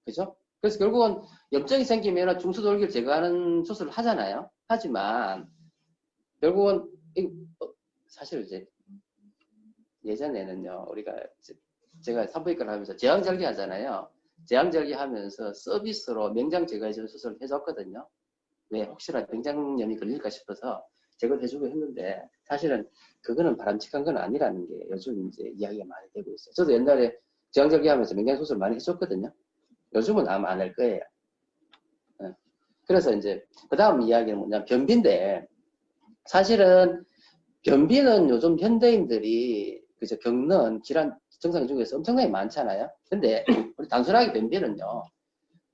그죠? 그래서 결국은 염증이 생기면 충수돌기를 제거하는 수술을 하잖아요. 하지만, 결국은, 사실 이제, 예전에는요, 제가 산부인과를 하면서 제왕절개 하잖아요. 제왕절개 하면서 서비스로 맹장 제거해주는 수술을 해줬거든요. 왜 혹시나 맹장염이 걸릴까 싶어서 제거를 해주고 했는데, 사실은 그거는 바람직한 건 아니라는 게 요즘 이제 이야기가 많이 되고 있어요. 저도 옛날에 제왕절개 하면서 맹장 수술 많이 해줬거든요. 요즘은 아마 안 할 거예요. 그래서 이제 그 다음 이야기는 뭐냐면 변비인데, 사실은 변비는 요즘 현대인들이 그저 겪는 질환 증상 중에서 엄청나게 많잖아요. 근데 우리 단순하게 변비는요,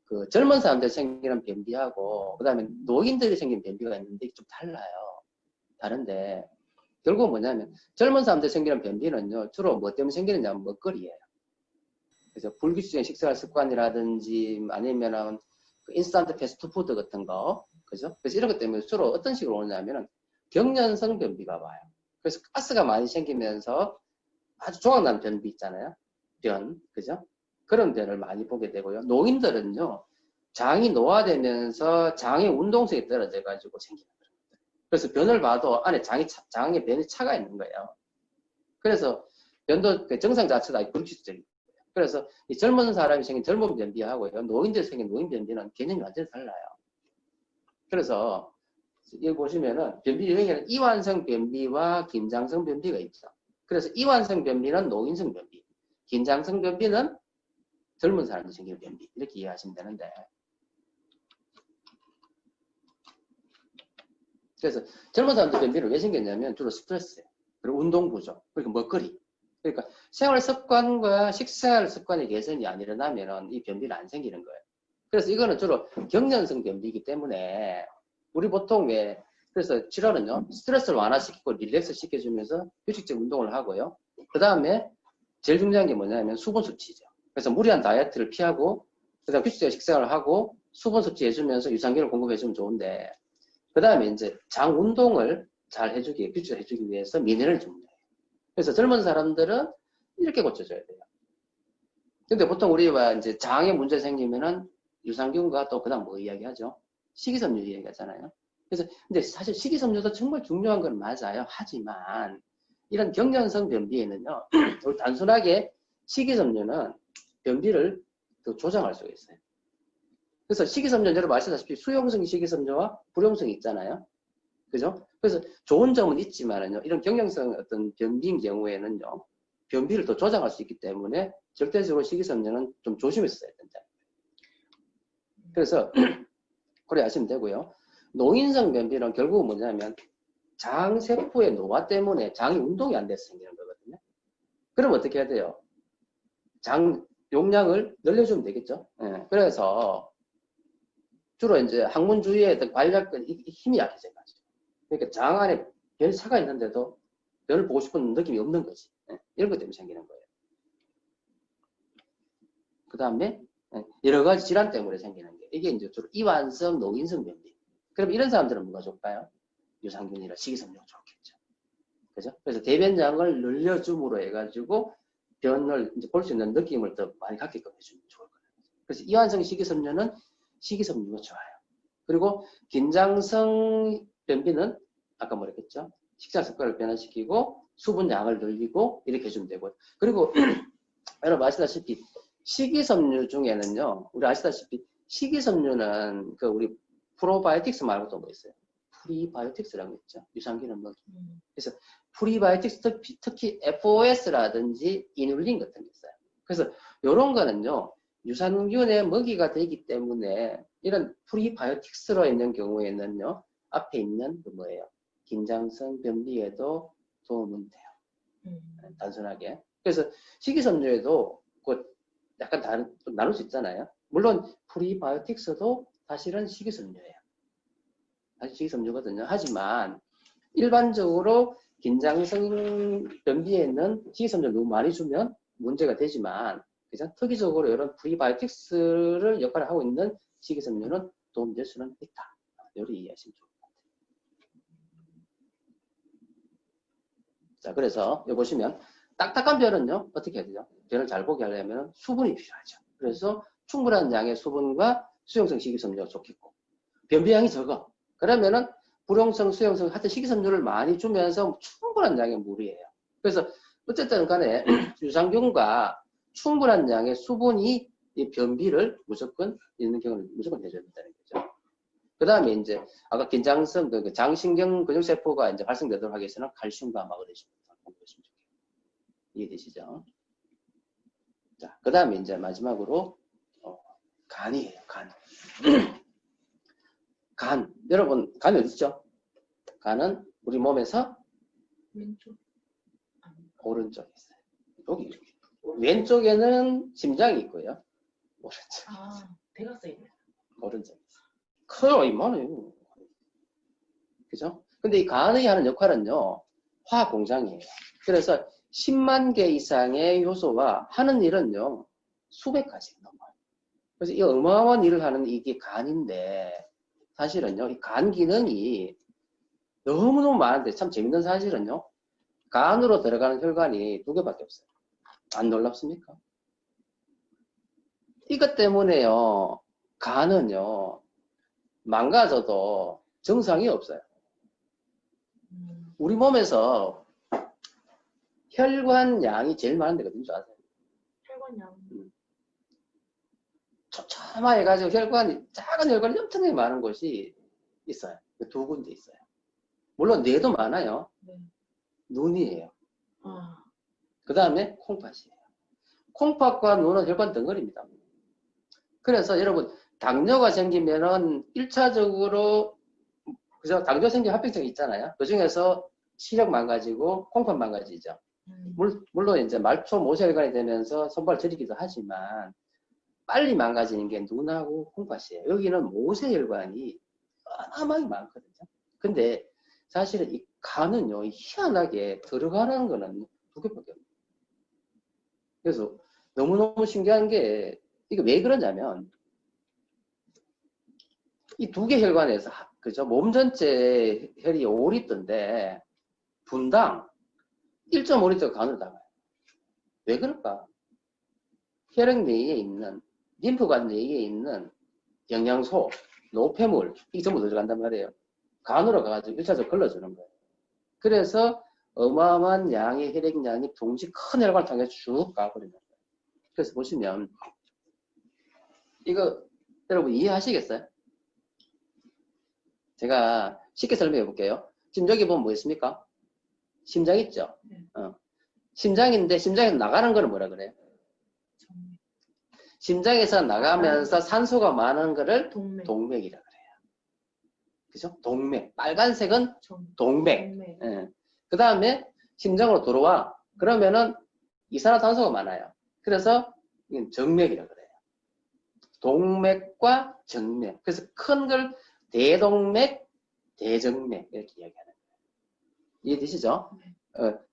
그 젊은 사람들 생기는 변비하고 그다음에 노인들이 생기는 변비가 있는데 좀 달라요. 다른데 결국은 뭐냐면 젊은 사람들 생기는 변비는요, 주로 뭐 때문에 생기느냐면 먹거리예요. 그래서 불규칙적인 식사 습관이라든지 아니면은 그 인스턴트 패스트푸드 같은 거, 그죠? 그래서 이런 것 때문에 주로 어떤 식으로 오느냐면은 경련성 변비가 와요. 그래서 가스가 많이 생기면서 아주 조각난 변비 있잖아요. 그죠? 그런 변을 많이 보게 되고요. 노인들은요, 장이 노화되면서 장의 운동성이 떨어져가지고 생기는 거예요. 그래서 변을 봐도 안에 장에 변이 차가 있는 거예요. 그래서 변도 그 증상 자체가 불규칙적이에요. 그래서 이 젊은 사람이 생긴 젊은 변비하고요, 노인들 생긴 노인 변비는 개념이 완전히 달라요. 그래서 여기 보시면은 변비 유형에는 이완성 변비와 긴장성 변비가 있죠. 그래서 이완성 변비는 노인성 변비, 긴장성 변비는 젊은 사람이 생기는 변비, 이렇게 이해하시면 되는데, 그래서 젊은 사람들 변비는 왜 생겼냐면 주로 스트레스, 그리고 운동 부족, 그리고 먹거리. 그러니까 생활 습관과 식생활 습관의 개선이 안 일어나면은 이 변비는 안 생기는 거예요. 그래서 이거는 주로 경련성 변비이기 때문에 우리 보통 왜 그래서 질환은요, 스트레스를 완화시키고 릴렉스 시켜주면서 휴식적 운동을 하고요. 그 다음에 제일 중요한 게 뭐냐면 수분 섭취죠. 그래서 무리한 다이어트를 피하고, 그 다음 휴식적 식생활을 하고 수분 섭취해주면서 유산균을 공급해주면 좋은데, 그 다음에 이제 장 운동을 잘 해주기, 규칙해주기 위해서 미네랄을 줍니다. 그래서 젊은 사람들은 이렇게 고쳐줘야 돼요. 근데 보통 우리가 이제 장에 문제 생기면은 유산균과 또 그다음 뭐 이야기하죠? 식이섬유 이야기하잖아요. 그래서 근데 사실 식이섬유도 정말 중요한 건 맞아요. 하지만 이런 경련성 변비에는요, 단순하게 식이섬유는 변비를 더 조장할 수가 있어요. 그래서 식이섬유는 여러분 아시다시피 수용성 식이섬유와 불용성이 있잖아요. 그죠? 그래서 좋은 점은 있지만은요, 이런 경향성 어떤 변비인 경우에는요, 변비를 더 조장할 수 있기 때문에 절대적으로 식이섬유는 좀 조심해서 써야 된다. 그래서 그래 하시면 되고요. 노인성 변비는 결국은 뭐냐면 장세포의 노화 때문에 장이 운동이 안 돼서 생기는 거거든요. 그럼 어떻게 해야 돼요? 장 용량을 늘려주면 되겠죠. 예, 그래서 주로 이제 항문 주위에 관략근 힘이 약해져요. 그러니까 장 안에 별 차가 있는데도 별을 보고 싶은 느낌이 없는 거지. 예, 이런 것 때문에 생기는 거예요. 그 다음에 여러 가지 질환 때문에 생기는 게 이게 이제 주로 이완성, 노인성 변비. 그럼 이런 사람들은 뭐가 좋을까요? 유산균이나 식이섬유가 좋겠죠. 그죠? 그래서 대변량을 늘려줌으로 해가지고 변을 이제 볼 수 있는 느낌을 더 많이 갖게끔 해주면 좋을 거예요. 그래서 이완성 식이섬유는 식이섬유가 좋아요. 그리고 긴장성 변비는 아까 뭐랬겠죠? 식사 습관을 변화시키고 수분량을 늘리고 이렇게 해주면 되고요. 그리고 여러분 아시다시피 식이섬유 중에는요, 우리 아시다시피 식이섬유는 그 우리 프로바이오틱스 말고 또 뭐 있어요? 프리바이오틱스라고 있죠. 유산균은 뭐. 그래서 프리바이오틱스 특히 FOS라든지 이눌린 같은 게 있어요. 그래서 이런 거는요, 유산균의 먹이가 되기 때문에 이런 프리바이오틱스로 있는 경우에는요, 앞에 있는 그 뭐예요? 긴장성 변비에도 도움은 돼요. 단순하게. 그래서 식이섬유에도 그 약간 좀 나눌 수 있잖아요. 물론 프리바이오틱스도 사실은 식이섬유예요. 사실 식이섬유거든요. 하지만 일반적으로 긴장성 변비에는 식이섬유를 너무 많이 주면 문제가 되지만 그죠? 특이적으로 이런 프리바이오틱스를 역할을 하고 있는 식이섬유는 도움될 수는 있다. 이렇게 이해하시면 좋을 것 같아요. 자, 그래서 여기 보시면 딱딱한 별은요, 어떻게 해야 되죠? 별을 잘 보게 하려면 수분이 필요하죠. 그래서 충분한 양의 수분과 수용성 식이섬유가 좋겠고, 변비량이 적어. 그러면은 불용성, 수용성, 하여튼 식이섬유를 많이 주면서 충분한 양의 물이에요. 그래서 어쨌든 간에 유산균과 충분한 양의 수분이 이 변비를 무조건 있는 경우는 무조건 해줘야 된다는 거죠. 그 다음에 이제 아까 긴장성, 그 장신경 근육세포가 이제 발생되도록 하기 위해서는 칼슘과 마그네슘을 공급했으면 좋겠어요. 이해되시죠? 자, 그 다음에 이제 마지막으로 간이에요, 간. 간. 여러분, 간이 어디 있죠? 간은 우리 몸에서 왼쪽. 오른쪽에 있어요. 여기. 왼쪽에는 심장이 있고요. 오른쪽. 아, 대각선이 있네. 오른쪽에 있어요. 커요, 이만해요. 그죠? 근데 이 간이 하는 역할은요, 화학 공장이에요. 그래서 10만 개 이상의 효소와 하는 일은요, 수백 가지 넘어요. 그래서 이 어마어마한 일을 하는 이게 간인데, 사실은요, 이 간 기능이 너무너무 많은데, 참 재밌는 사실은요, 간으로 들어가는 혈관이 2개밖에 없어요. 안 놀랍습니까? 이것 때문에요, 간은요, 망가져도 정상이 없어요. 우리 몸에서 혈관 양이 제일 많은 데가 어딘 줄 아세요? 그냥. 촘촘하게 가지고 작은 혈관이 엄청나게 많은 곳이 있어요. 두 군데 있어요. 물론 뇌도 많아요. 네. 눈이에요. 아, 그 다음에 콩팥이에요. 콩팥과 눈은 혈관 덩어리입니다. 그래서 여러분 당뇨가 생기면은 1차적으로 그죠? 당뇨 생긴 합병증이 있잖아요. 그 중에서 시력 망가지고 콩팥 망가지죠. 물론 이제 말초 모세혈관이 되면서 손발 저리기도 하지만 빨리 망가지는 게 눈하고 콩팥이에요. 여기는 모세혈관이 어마어마하게 많거든요. 근데 사실은 이 간은요, 희한하게 들어가는 거는 두 개밖에 없어요. 그래서 너무너무 신기한 게 이게 왜 그러냐면 이 두 개 혈관에서 그죠? 몸 전체 혈이 5리터인데 분당 1.5리터 간으로 나가요. 왜 그럴까? 혈액 내에 있는 림프관 내에 있는 영양소, 노폐물 이게 전부 들어간단 말이에요. 간으로 가가지고 1차적으로 걸러주는 거예요. 그래서 어마어마한 양의 혈액량이 동시 큰 혈관을 통해 쭉 가버리는 거예요. 그래서 보시면 이거 여러분 이해하시겠어요? 제가 쉽게 설명해 볼게요. 지금 여기 보면 뭐 있습니까? 심장 있죠? 네. 심장인데 심장에서 나가는 거는 뭐라 그래요? 심장에서 나가면서 산소가 많은 거를 동맥이라 그래요. 그죠? 동맥. 빨간색은 동맥. 예. 그 다음에 심장으로 들어와. 그러면은 이산화탄소가 많아요. 그래서 이건 정맥이라 그래요. 동맥과 정맥. 그래서 큰 걸 대동맥, 대정맥 이렇게 이야기하는 거예요. 이해되시죠?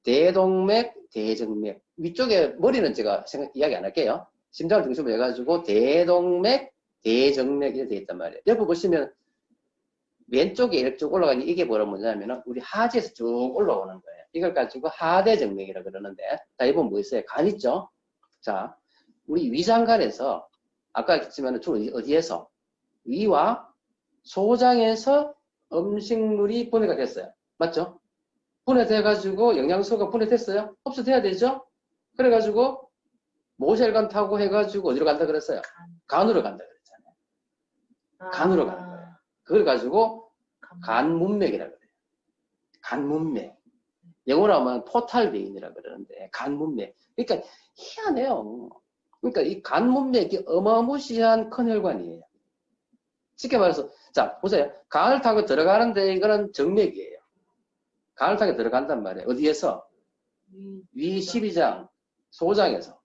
대동맥, 대정맥. 위쪽에 머리는 제가 이야기 안 할게요. 심장을 중심으로 해가지고 대동맥, 대정맥 이렇게 되어 있단 말이에요. 옆에 보시면 왼쪽에 이렇게 쭉 올라가니 이게 뭐냐면 우리 하지에서 쭉 올라오는 거예요. 이걸 가지고 하대정맥이라 그러는데 자, 이번 뭐 있어요? 간 있죠? 자, 우리 위장간에서 아까 했지만 주로 어디에서? 위와 소장에서 음식물이 분해가 됐어요. 맞죠? 분해돼가지고 영양소가 분해됐어요? 흡수돼야 되죠? 그래가지고 모세혈관 타고 해가지고 어디로 간다 그랬어요? 간으로 간다 그랬잖아요. 간으로 가는 거예요. 그걸 가지고 간문맥이라 그래요. 간문맥. 영어로 하면 포탈베인이라 그러는데 간문맥. 그러니까 희한해요. 그러니까 이 간문맥이 어마무시한 큰 혈관이에요. 쉽게 말해서 자 보세요. 간을 타고 들어가는데 이거는 정맥이에요. 간을 타고 들어간단 말이에요. 어디에서? 위 12장 소장에서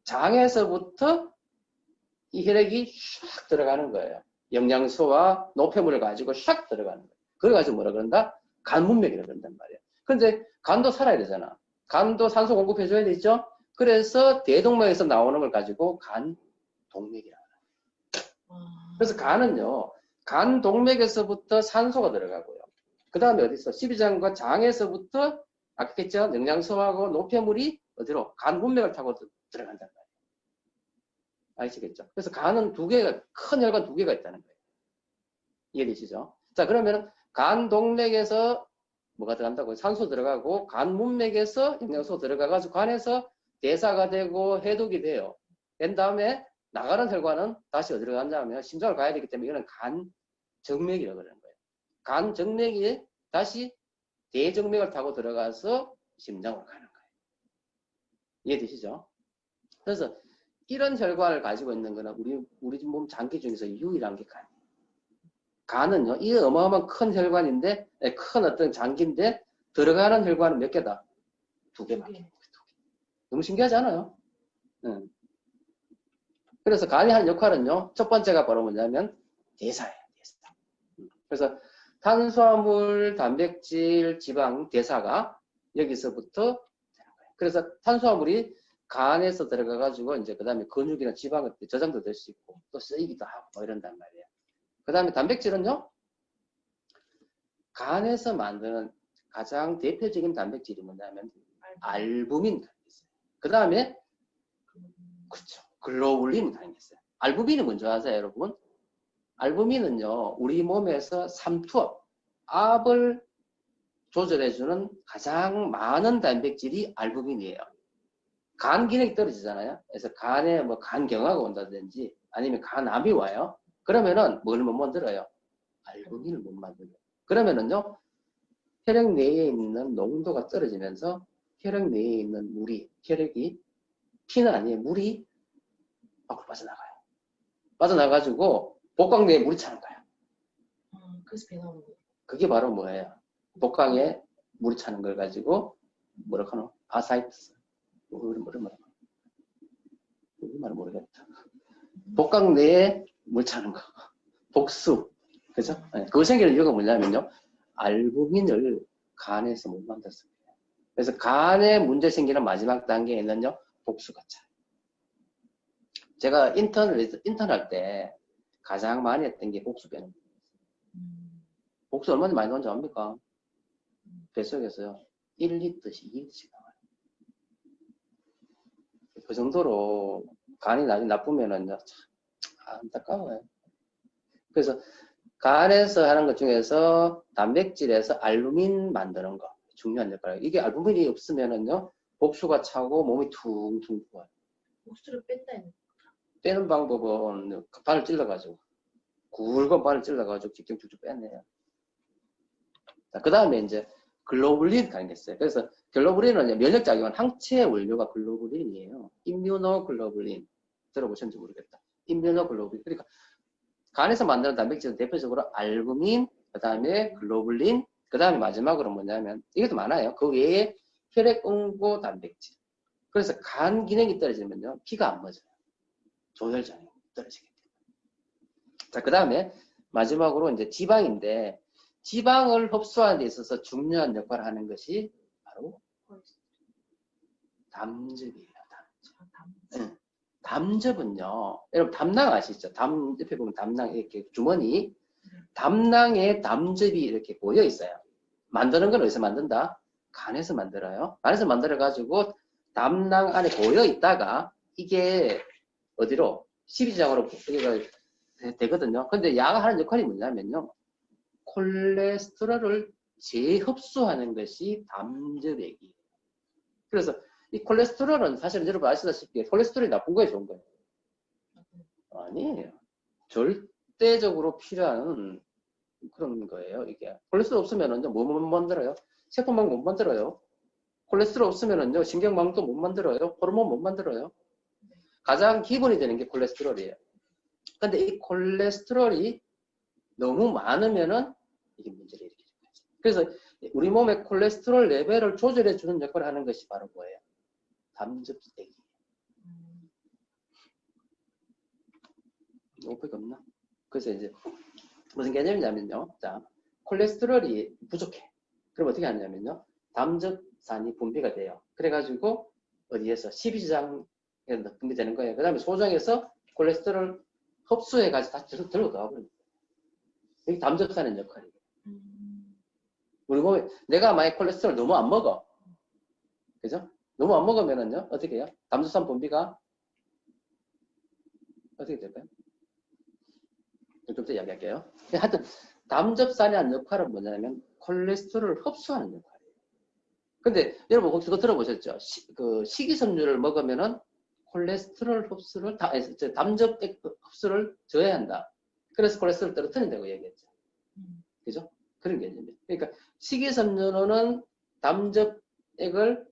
장에서부터 이 혈액이 샥 들어가는 거예요. 영양소와 노폐물을 가지고 샥 들어가는 거예요. 그걸 가지고 뭐라 그런다? 간문맥이라 그런단 말이에요. 근데 간도 살아야 되잖아. 간도 산소 공급해줘야 되죠? 그래서 대동맥에서 나오는 걸 가지고 간동맥이라 그래요. 그래서 간은요, 간동맥에서부터 산소가 들어가고요. 그 다음에 어디 있어? 12장과 장에서부터 아까 했죠? 영양소하고 노폐물이 어디로? 간문맥을 타고 들어간단 말이에요. 아시겠죠? 그래서 간은 두 개가, 큰 혈관 두 개가 있다는 거예요. 이해되시죠? 자, 그러면 간 동맥에서 뭐가 들어간다고요? 산소 들어가고, 간 문맥에서 영양소 들어가가지고, 간에서 대사가 되고, 해독이 돼요. 된 다음에 나가는 혈관은 다시 어디로 간다면 심장을 가야 되기 때문에 이거는 간 정맥이라고 그러는 거예요. 간 정맥이 다시 대정맥을 타고 들어가서 심장으로 가는 거예요. 이해되시죠? 그래서 이런 혈관을 가지고 있는 거는 우리 몸 장기 중에서 유일한 게 간이에요. 간은요, 이 어마어마한 큰 혈관인데, 큰 어떤 장기인데, 들어가는 혈관은 몇 개다? 두 개밖에. 너무 신기하지 않아요? 응. 그래서 간이 하는 역할은요, 첫 번째가 바로 뭐냐면, 대사예요, 대사. 그래서 탄수화물, 단백질, 지방, 대사가 여기서부터 되는 거예요. 그래서 탄수화물이 간에서 들어가가지고, 이제 그 다음에 근육이나 지방에 저장도 될 수 있고, 또 쓰이기도 하고, 뭐 이런단 말이에요. 그 다음에 단백질은요, 간에서 만드는 가장 대표적인 단백질이 뭐냐면, 알부민 단백질. 그 다음에, 그렇죠. 글로불린 단백질. 알부민은 뭔지 아세요, 여러분? 알부민은요, 우리 몸에서 삼투압, 압을 조절해주는 가장 많은 단백질이 알부민이에요. 간 기능이 떨어지잖아요. 그래서 간에 뭐 간경화가 온다든지 아니면 간암이 와요. 그러면은 뭘 못 만들어요? 알부민을 못 만들어요. 그러면은요, 혈액 내에 있는 농도가 떨어지면서 혈액 내에 있는 물이, 혈액이, 피는 아니에요. 물이 밖으로 빠져나가요. 빠져나가지고 복강 내에 물이 차는 거예요. 그래서 배 나오는 거예요. 그게 바로 뭐예요? 복강에 물이 차는 걸 가지고 뭐라 하노? 아사이트스. 우리말은 모르겠다. 복강 내에 물 차는 거. 복수. 그죠? 네. 그거 생기는 이유가 뭐냐면요. 알부민을 간에서 못 만들었습니다. 그래서 간에 문제 생기는 마지막 단계에는요. 복수가 차요. 제가 인턴할 때 가장 많이 했던 게 복수 빼는 거예요. 복수 얼마나 많이 나온지 압니까? 뱃속에서요. 1리터씩 2리터씩 나와요. 그 정도로 간이 나중에 나쁘면은요. 참 안타까워요. 그래서 간에서 하는 것 중에서 단백질에서 알부민 만드는 거 중요한 역할이에요. 이게 알부민이 없으면은요 복수가 차고 몸이 퉁퉁 부어요. 복수를 뺀다 했는데. 빼는 방법은 바늘 찔러가지고 굵은 바늘 찔러가지고 직접 쭉쭉 빼내요. 그 다음에 이제 글로불린 가는 게 있어요. 그래서 글로불린은 면역작용은 항체 원료가 글로불린이에요. 임뮤노글로불린 들어보셨는지 모르겠다. 임뮤노글로불린. 그러니까 간에서 만드는 단백질은 대표적으로 알부민, 그 다음에 글로불린, 그 다음에 마지막으로 뭐냐면 이것도 많아요. 그 외에 혈액응고 단백질. 그래서 간 기능이 떨어지면요 피가 안 맞아요. 조혈장이 떨어지게 돼요. 자, 그 다음에 마지막으로 이제 지방인데 지방을 흡수하는 데 있어서 중요한 역할을 하는 것이 바로 담즙이에요. 담즙. 담즙은요, 여러분 담낭 아시죠? 옆에 보면 담낭 이렇게 주머니, 담낭에 담즙이 이렇게 고여 있어요. 만드는 건 어디서 만든다? 간에서 만들어요. 간에서 만들어 가지고 담낭 안에 고여 있다가 이게 어디로? 십이지장으로 되거든요. 근데 야가 하는 역할이 뭐냐면요, 콜레스테롤을 재흡수하는 것이 담즙액이에요. 그래서 이 콜레스테롤은 사실 여러분 아시다시피 콜레스테롤이 나쁜 거예요, 좋은 거예요? 아니에요. 절대적으로 필요한 그런 거예요, 이게. 콜레스테롤 없으면은요, 뭐 못 만들어요? 세포막 못 만들어요. 콜레스테롤 없으면은요, 신경망도 못 만들어요. 호르몬 못 만들어요. 가장 기본이 되는 게 콜레스테롤이에요. 근데 이 콜레스테롤이 너무 많으면은 이게 문제를 일으키는 거죠. 그래서 우리 몸의 콜레스테롤 레벨을 조절해 주는 역할을 하는 것이 바로 뭐예요? 담즙액이에요. 오펙 없나? 그래서 이제 무슨 개념이냐면요. 자, 콜레스테롤이 부족해. 그럼 어떻게 하냐면요. 담즙산이 분비가 돼요. 그래가지고 어디에서 십이지장에 분비되는 거예요. 그 다음에 소장에서 콜레스테롤 흡수해가지고 다시 들고 나와버립니다. 이게 담즙산의 역할이에요. 우리 몸에 내가 만약 콜레스테롤 너무 안 먹어. 그죠? 너무 안 먹으면은요. 어떻게 해요? 담즙산 분비가 어떻게 될까요? 좀 더 이야기할게요. 하여튼 담즙산이 하는 역할은 뭐냐면 콜레스테롤을 흡수하는 역할이에요. 근데 여러분 혹시 그거 들어보셨죠? 그 식이섬유를 먹으면은 콜레스테롤 흡수를 담즙액 흡수를 저해한다. 그래서 콜레스테롤 떨어뜨린다고 얘기했죠. 그죠? 그런 개념이에요. 그러니까 식이섬유는 담즙액을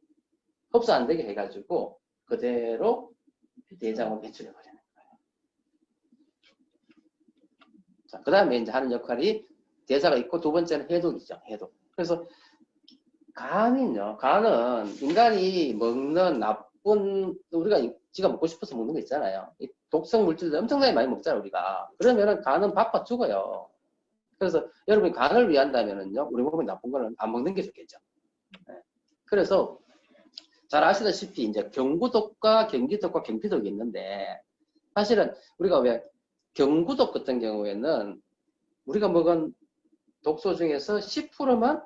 흡수 안 되게 해가지고 그대로 대장으로 배출해버려요. 자, 그 다음에 이제 하는 역할이 대사가 있고 두 번째는 해독이죠. 해독. 그래서 간은요. 간은 인간이 먹는 나쁜 우리가 지가 먹고 싶어서 먹는 거 있잖아요. 이 독성 물질들 엄청나게 많이 먹잖아요. 우리가. 그러면은 간은 바빠 죽어요. 그래서 여러분이 간을 위한다면은요. 우리 몸에 나쁜 거는 안 먹는 게 좋겠죠. 네. 그래서 잘 아시다시피 이제 경구독과 경기독과 경피독이 있는데 사실은 우리가 왜 경구독 같은 경우에는 우리가 먹은 독소 중에서 10%만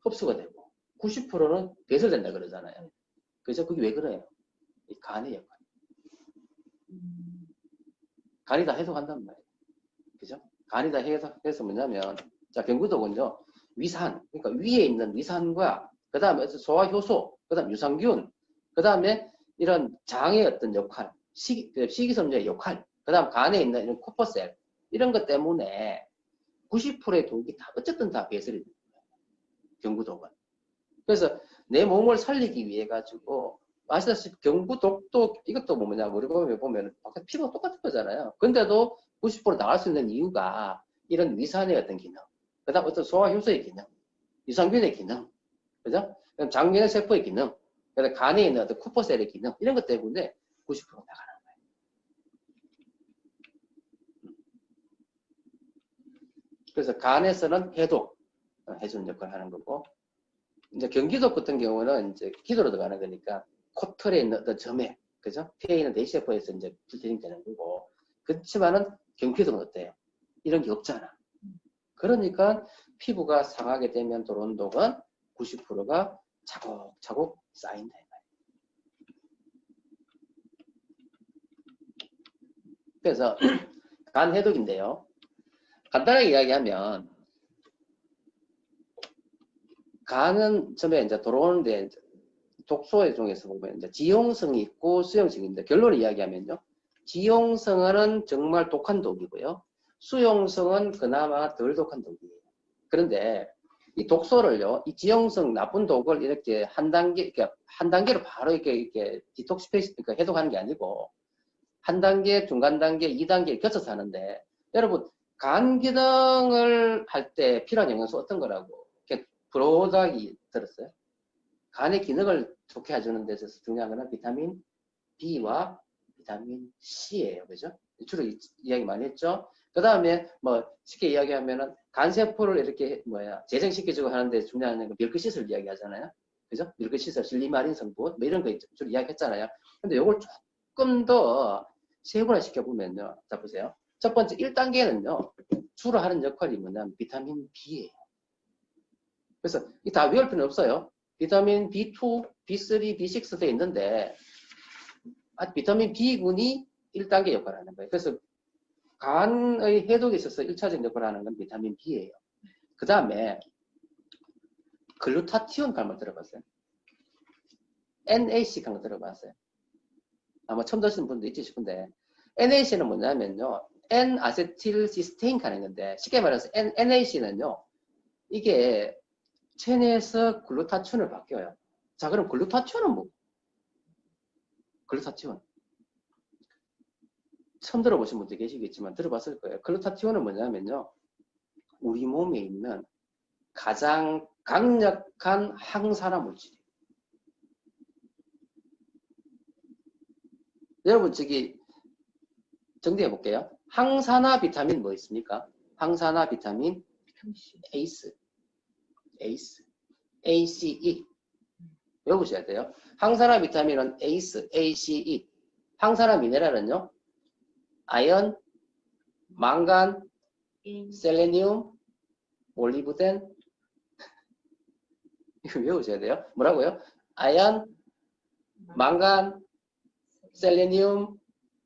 흡수가 되고 90%는 배설된다 그러잖아요. 그래서 그게 왜 그래요? 이 간의 역할. 간이 다 해독한단 말이에요. 그죠? 간이 다 해서 뭐냐면 자 경구독은요 위산 그러니까 위에 있는 위산과 그 다음에 소화효소 그 다음 유산균 그 다음에 이런 장의 어떤 역할, 식이섬유의 역할, 그 다음 간에 있는 이런 코퍼셀, 이런 것 때문에 90%의 독이 다, 어쨌든 다 배설이 됩니다. 경구독은. 그래서 내 몸을 살리기 위해 가지고, 아시다시피 경구독도 이것도 뭐냐, 우리 보면 피부가 똑같은 거잖아요. 근데도 90% 나갈 수 있는 이유가 이런 위산의 어떤 기능, 그 다음 어떤 소화효소의 기능, 유산균의 기능, 그죠? 장면의 세포의 기능, 그다음 간에 있는 어떤 쿠퍼셀의 기능, 이런 것 때문에 90% 나가는 거예요. 그래서 간에서는 해독, 해주는 역할을 하는 거고, 이제 경기도 같은 경우는 이제 기도로 들어가는 거니까 코털에 있는 어떤 점에, 그죠? 피에 있는 내세포에서 이제 불태ling 되는 거고, 그렇지만은 경기도는 어때요? 이런 게 없잖아. 그러니까 피부가 상하게 되면 들어온 독은 90%가 차곡차곡 쌓인다. 그래서 간 해독인데요. 간단하게 이야기하면 간은 처음에 이제 들어오는데 독소의 중에서 보면 이제 지용성이 있고 수용성이 있는데 결론을 이야기하면요. 지용성은 정말 독한 독이고요. 수용성은 그나마 덜 독한 독이에요. 그런데 이 독소를요, 이 지용성 나쁜 독을 이렇게 한 단계로 바로 이렇게 디톡시페이션, 그러니까 해독하는 게 아니고 한 단계, 중간 단계, 2단계 겹쳐서 하는데 여러분 간 기능을 할 때 필요한 영양소 어떤 거라고 이렇게 브로드하게 들었어요? 간의 기능을 좋게 해주는 데 있어서 중요한 거는 비타민 B와 비타민 C예요. 그죠? 주로 이야기 많이 했죠? 그 다음에 뭐 쉽게 이야기하면은 간세포를 이렇게 재생시켜주고 하는데 중요한 건 밀크시슬 이야기 하잖아요. 그죠? 밀크시슬, 실리마린 성분 뭐 이런 거 주로 이야기 했잖아요. 근데 이걸 조금 더 세분화 시켜보면요. 자, 보세요. 첫 번째 1단계는요. 주로 하는 역할이 뭐냐면 비타민 B예요. 그래서 이 다 외울 필요는 없어요. 비타민 B2, B3, B6 돼 있는데 비타민 B군이 1단계 역할을 하는 거예요. 그래서 간의 해독에 있어서 1차적인 역할을 하는 건 비타민 B예요. 그 다음에 글루타티온 갈만 들어봤어요? NAC 갈만 들어봤어요? 아마 처음 들으시는 분도 있지 싶은데 NAC는 뭐냐면요. N-아세틸시스테인 가는 건데 쉽게 말해서 NAC는요. 이게 체내에서 글루타치온을 바뀌어요. 자, 그럼 글루타치온은 뭐? 글루타치온. 처음 들어보신 분도 계시겠지만 들어봤을 거예요. 글루타치온은 뭐냐면요. 우리 몸에 있는 가장 강력한 항산화 물질이에요. 여러분 저기 정리해 볼게요. 항산화 비타민 뭐 있습니까? 항산화 비타민 ACE. ACE. 외우셔야 돼요. 항산화 비타민은 ACE. 항산화 미네랄은요. 아연, 망간, 셀레니움, 몰리브덴. 이거 외우셔야 돼요. 뭐라고요? 아연, 망간, 셀레니움,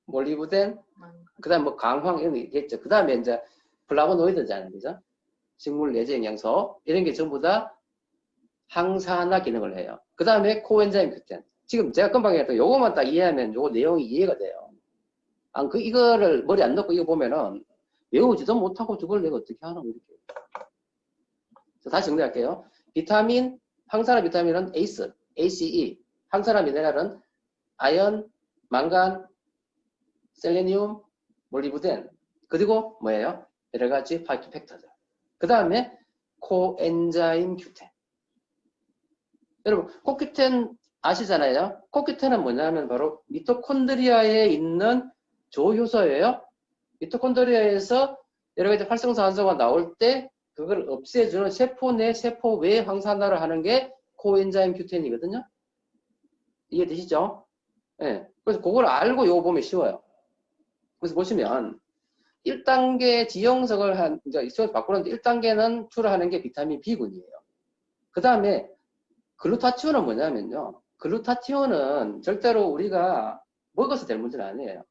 몰리브덴, 그 다음 뭐 강황 이런 게 있겠죠. 그 다음에 이제 플라보노이드잖아요. 그죠? 식물 내재 영양소 이런 게 전부 다 항산화 기능을 해요. 그 다음에 코엔자임 Q10. 지금 제가 금방 했던 요거만 딱 이해하면 요거 내용이 이해가 돼요. 이거를 머리 안 넣고 이거 보면은 외우지도 못하고 저걸 내가 어떻게 하나 이렇게. 다시 정리할게요. 항산화 비타민은 ACE. 항산화 미네랄은 아연, 망간, 셀레니움, 몰리브덴. 그리고 뭐예요? 여러 가지 파이토팩터들. 그 다음에 코엔자임 Q10. 여러분, CoQ10 아시잖아요? CoQ10은 뭐냐면 바로 미토콘드리아에 있는 조효소예요. 미토콘드리아에서 여러 가지 활성산 환소가 나올 때 그걸 없애주는 세포 내 세포 외 항산화를 하는 게 코엔자임 Q10이거든요. 이해되시죠? 네. 그래서 그걸 알고 요거 보면 쉬워요. 그래서 보시면 1단계 지용성을 이제 수업 바꾸는데 1단계는 주로 하는 게 비타민 B군이에요. 그 다음에 글루타치온은 뭐냐면요. 글루타치온은 절대로 우리가 먹어서 될 문제는 아니에요.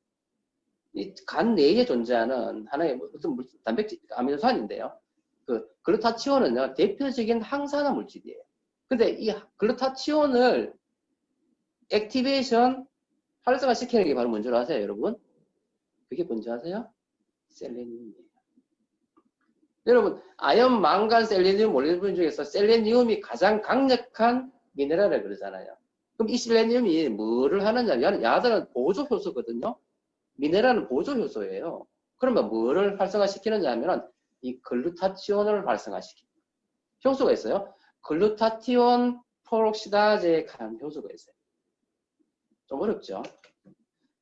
이 간 내에 존재하는 하나의 어떤 단백질, 아미노산인데요. 그 글루타치온은요, 대표적인 항산화 물질이에요. 근데 이 글루타치온을 액티베이션 활성화시키는 게 바로 뭔지 아세요, 여러분? 그게 뭔지 아세요? 셀레늄이에요. 여러분, 아연, 망간, 셀레늄, 몰리브덴 중에서 셀레늄이 가장 강력한 미네랄을 그러잖아요. 그럼 이 셀레늄이 뭐를 하느냐? 야들은 보조 효소거든요. 미네랄은 보조 효소예요. 그러면 뭐를 활성화시키느냐 하면 이 글루타치온을 활성화시킵니다. 효소가 있어요. 글루타티온 프록시다제에 관한 효소가 있어요. 좀 어렵죠?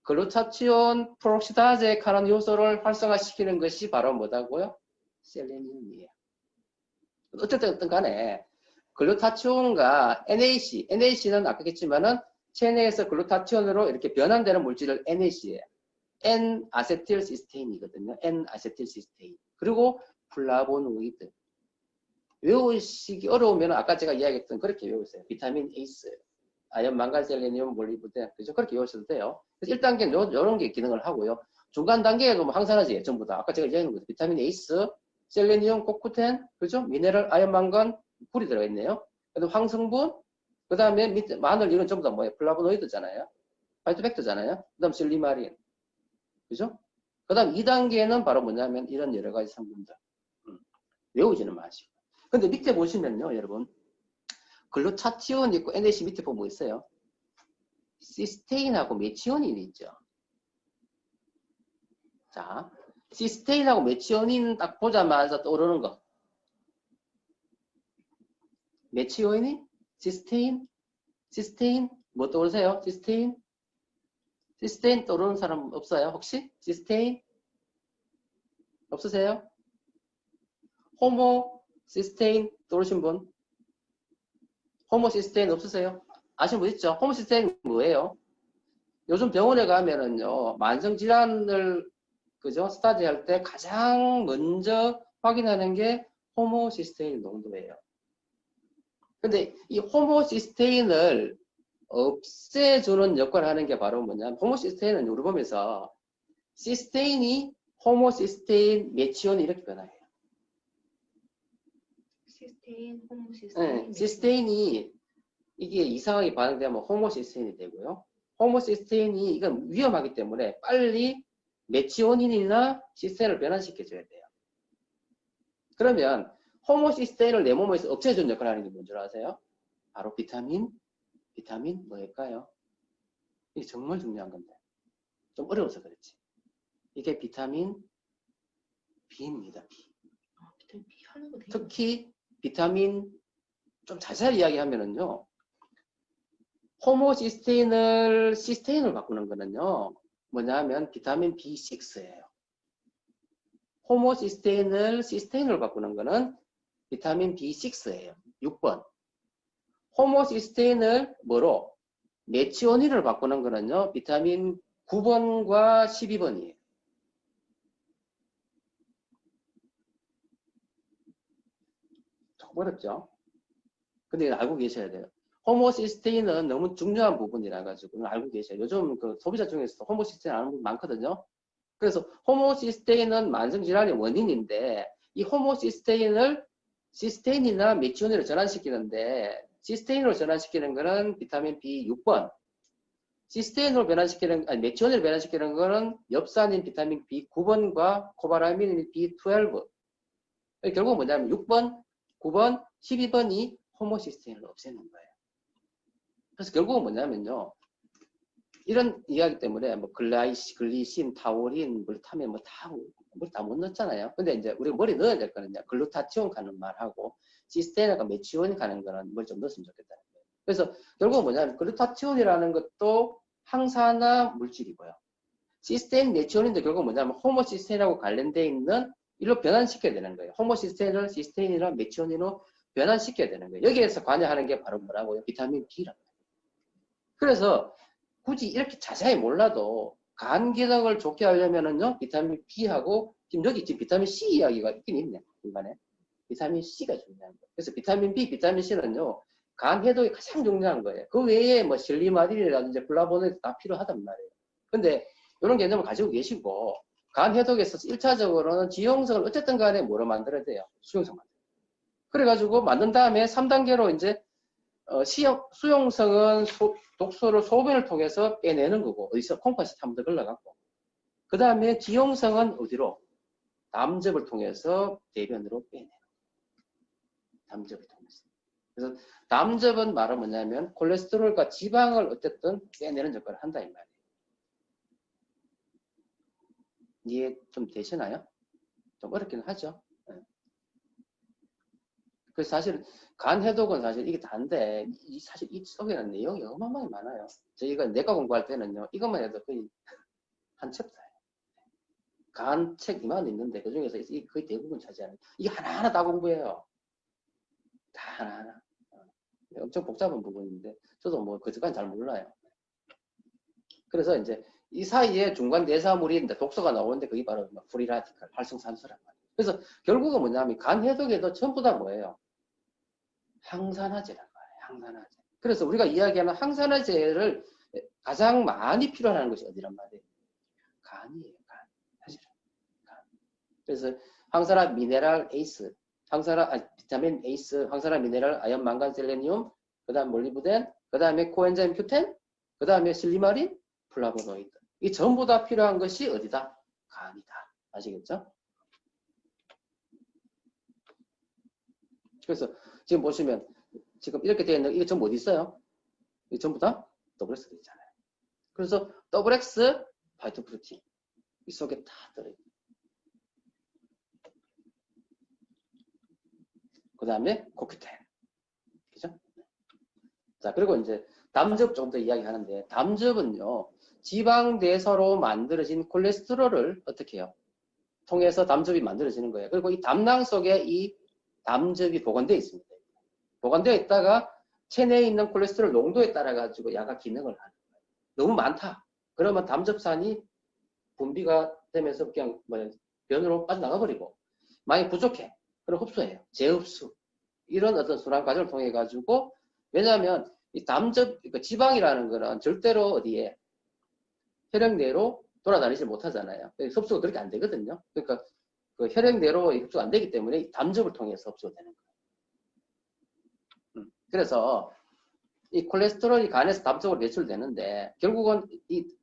글루타치온 프록시다제에 관한 효소를 활성화시키는 것이 바로 뭐다고요? 셀레늄이에요. 어쨌든 간에 글루타치온과 NAC는 아까 했지만은 체내에서 글루타치온으로 이렇게 변환되는 물질을 NAC예요. N-아세틸시스테인이거든요. N-아세틸시스테인. 그리고 플라보노이드. 외우시기 어려우면 아까 제가 이야기했던 그렇게 외우세요. 비타민 에이스, 아연, 망간, 셀레늄, 몰리브덴. 그죠? 그렇게 외우셔도 돼요. 그래서 1단계는 요런 게 기능을 하고요. 중간 단계에도 뭐 항산화제 전부 다. 아까 제가 이야기한 거죠. 비타민 에이스, 셀레늄, 코쿠텐, 그죠? 미네랄, 아연, 망간, 꿀이 들어가 있네요. 그다음 황성분, 그 다음에 밑에 마늘 이런 전부 다 뭐예요? 플라보노이드잖아요. 파이토백터잖아요. 그 다음 실리마린. 그죠? 그 다음 2단계는 바로 뭐냐면 이런 여러 가지 성분들. 외우지는 마시고. 근데 밑에 보시면요, 여러분. 글루타티온 있고 NAC 밑에 보면 뭐 있어요? 시스테인하고 메치오닌이 있죠. 자, 시스테인하고 메치오닌 딱 보자마자 떠오르는 거. 메치오닌이? 시스테인? 뭐 떠오르세요? 시스테인 떠오르는 사람 없어요? 혹시? 시스테인? 없으세요? 호모시스테인 떠오르신 분? 호모시스테인 없으세요? 아시는 분 있죠? 호모시스테인 뭐예요? 요즘 병원에 가면은요, 만성질환을, 그죠? 스타디할 때 가장 먼저 확인하는 게 호모시스테인 농도예요. 근데 이 호모시스테인을 없애주는 역할을 하는 게 바로 뭐냐면, 호모시스테인은 우리 보면서 시스테인이 호모시스테인, 메치온 이렇게 변화해요. 시스테인, 호모시스테인, 네, 시스테인이 이게 이상하게 반응되면 호모시스테인이 되고요. 호모시스테인이 이건 위험하기 때문에 빨리 메치오닌이나 시스테인을 변환시켜줘야 돼요. 그러면 호모시스테인을 내 몸에서 없애주는 역할을 하는 게 뭔지 아세요? 바로 비타민 뭐일까요? 이게 정말 중요한 건데 좀 어려워서 그렇지. 이게 비타민 B입니다. B. 비타민 B 하는 거 되게 특히 비타민 좀 자세히 이야기하면은요. 호모시스테인을 시스테인을 바꾸는 거는요. 뭐냐면 비타민 B6예요. 호모시스테인을 시스테인을 바꾸는 거는 비타민 B6예요. 6번. 호모시스테인을 뭐로? 메치오닌을 바꾸는 거는요. 비타민 9번과 12번이에요. 조금 어렵죠? 근데 알고 계셔야 돼요. 호모시스테인은 너무 중요한 부분이라 가지고 알고 계셔요. 요즘 그 소비자 중에서 호모시스테인 아는 분 많거든요. 그래서 호모시스테인은 만성질환의 원인인데 이 호모시스테인을 시스테인이나 메치오닌으로 전환시키는데 시스테인으로 전환시키는 거는 비타민 B6번 시스테인으로 메치오닌으로 변환시키는 거는 엽산인 비타민 B9번과 코바라민인 B12 결국 뭐냐면 6번, 9번, 12번이 호모시스테인을 없애는 거예요. 그래서 결국은 뭐냐면요. 이런 이야기 때문에 뭐 글리신, 타우린, 물타민 뭐 다 못 넣었잖아요. 근데 이제 우리가 머리 넣어야 될 거는 글루타치온 가는 말하고 시스테인과 메치온이 가는 거는 뭘 좀 넣었으면 좋겠다는 거예요. 그래서 결국은 뭐냐면 글루타치온이라는 것도 항산화 물질이고요. 시스테인, 메치온인도 결국 뭐냐면 호모시스테인하고 관련되어 있는 일로 변환시켜야 되는 거예요. 호모시스테인을 시스테인이나 메치온으로 변환시켜야 되는 거예요. 여기에서 관여하는 게 바로 뭐라고요? 비타민 B라고. 그래서 굳이 이렇게 자세히 몰라도 간 기능을 좋게 하려면은요, 비타민 B하고, 지금 여기 비타민 C 이야기가 있긴 있네, 중간에. 비타민 C가 중요한 거예요. 그래서 비타민 B, 비타민 C는요, 간 해독이 가장 중요한 거예요. 그 외에 뭐 실리마딘이라든지 플라보노이드 다 필요하단 말이에요. 근데 이런 개념을 가지고 계시고, 간 해독에서 1차적으로는 지용성을 어쨌든 간에 뭐로 만들어야 돼요? 수용성 만들어야 돼요. 그래가지고 만든 다음에 3단계로 이제 수용성은 독소를 소변을 통해서 빼내는 거고, 어디서 콩팥이 한번 더 걸러갖고. 그 다음에 지용성은 어디로? 담즙을 통해서 대변으로 빼내는 거예요. 담즙을 통해서. 그래서 담즙은 말은 뭐냐면 콜레스테롤과 지방을 어쨌든 빼내는 역할을 한다 이 말이에요. 이해 좀 되시나요? 좀 어렵긴 하죠. 그래서 사실 간 해독은 사실 이게 다인데 사실 이 속에는 내용이 어마어마하게 많아요. 저희가 내과 공부할 때는요, 이것만 해도 거의 한 챕터예요. 간 책 이만 있는데 그 중에서 거의 대부분 차지하는 이게 하나하나 다 공부해요. 다 하나하나. 엄청 복잡한 부분인데 저도 뭐 그까지 잘 몰라요. 그래서 이제 이 사이에 중간 내사물이 독소가 나오는데 그게 바로 프리 라디칼, 활성산소란 말이에요. 그래서 결국은 뭐냐면 간 해독에도 전부 다 뭐예요? 항산화제란 말이에요. 항산화제. 그래서 우리가 이야기하는 항산화제를 가장 많이 필요하는 것이 어디란 말이에요? 간이에요. 간. 사실은. 간. 그래서 항산화 미네랄 에이스, 비타민 에이스, 항산화 미네랄 아연 망간 셀레니움, 그 다음 몰리브덴, 그 다음에 코엔자임 큐텐, 그 다음에 실리마린, 플라보노이드. 이 전부 다 필요한 것이 어디다? 간이다. 아시겠죠? 그래서 지금 보시면 지금 이렇게 되어 있는 이게 전부 어디 있어요? 이게 전부 다 더블 X도 있잖아요. 그래서 더블 X 파이토프로틴 이 속에 다 들어있고 그 다음에 코큐텐. 그죠? 자, 그리고 이제 담즙 좀 더 이야기하는데 담즙은요 지방 대사로 만들어진 콜레스테롤을 어떻게 해요? 통해서 담즙이 만들어지는 거예요. 그리고 이 담낭 속에 이 담즙이 보관되어 있습니다. 보관되어 있다가 체내에 있는 콜레스테롤 농도에 따라 가지고 약가 기능을 하는 거예요. 너무 많다. 그러면 담즙산이 분비가 되면서 그냥 변으로 빠져나가 버리고 많이 부족해. 그럼 흡수해요. 재흡수. 이런 어떤 순환 과정을 통해 가지고 왜냐하면 이 담즙 지방이라는 거는 절대로 어디에 혈액 내로 돌아다니지 못하잖아요. 흡수가 그렇게 안 되거든요. 그러니까 그 혈액 내로 흡수가 안 되기 때문에 담즙을 통해서 흡수가 되는 거예요. 그래서 이 콜레스테롤이 간에서 담즙으로 배출되는데 결국은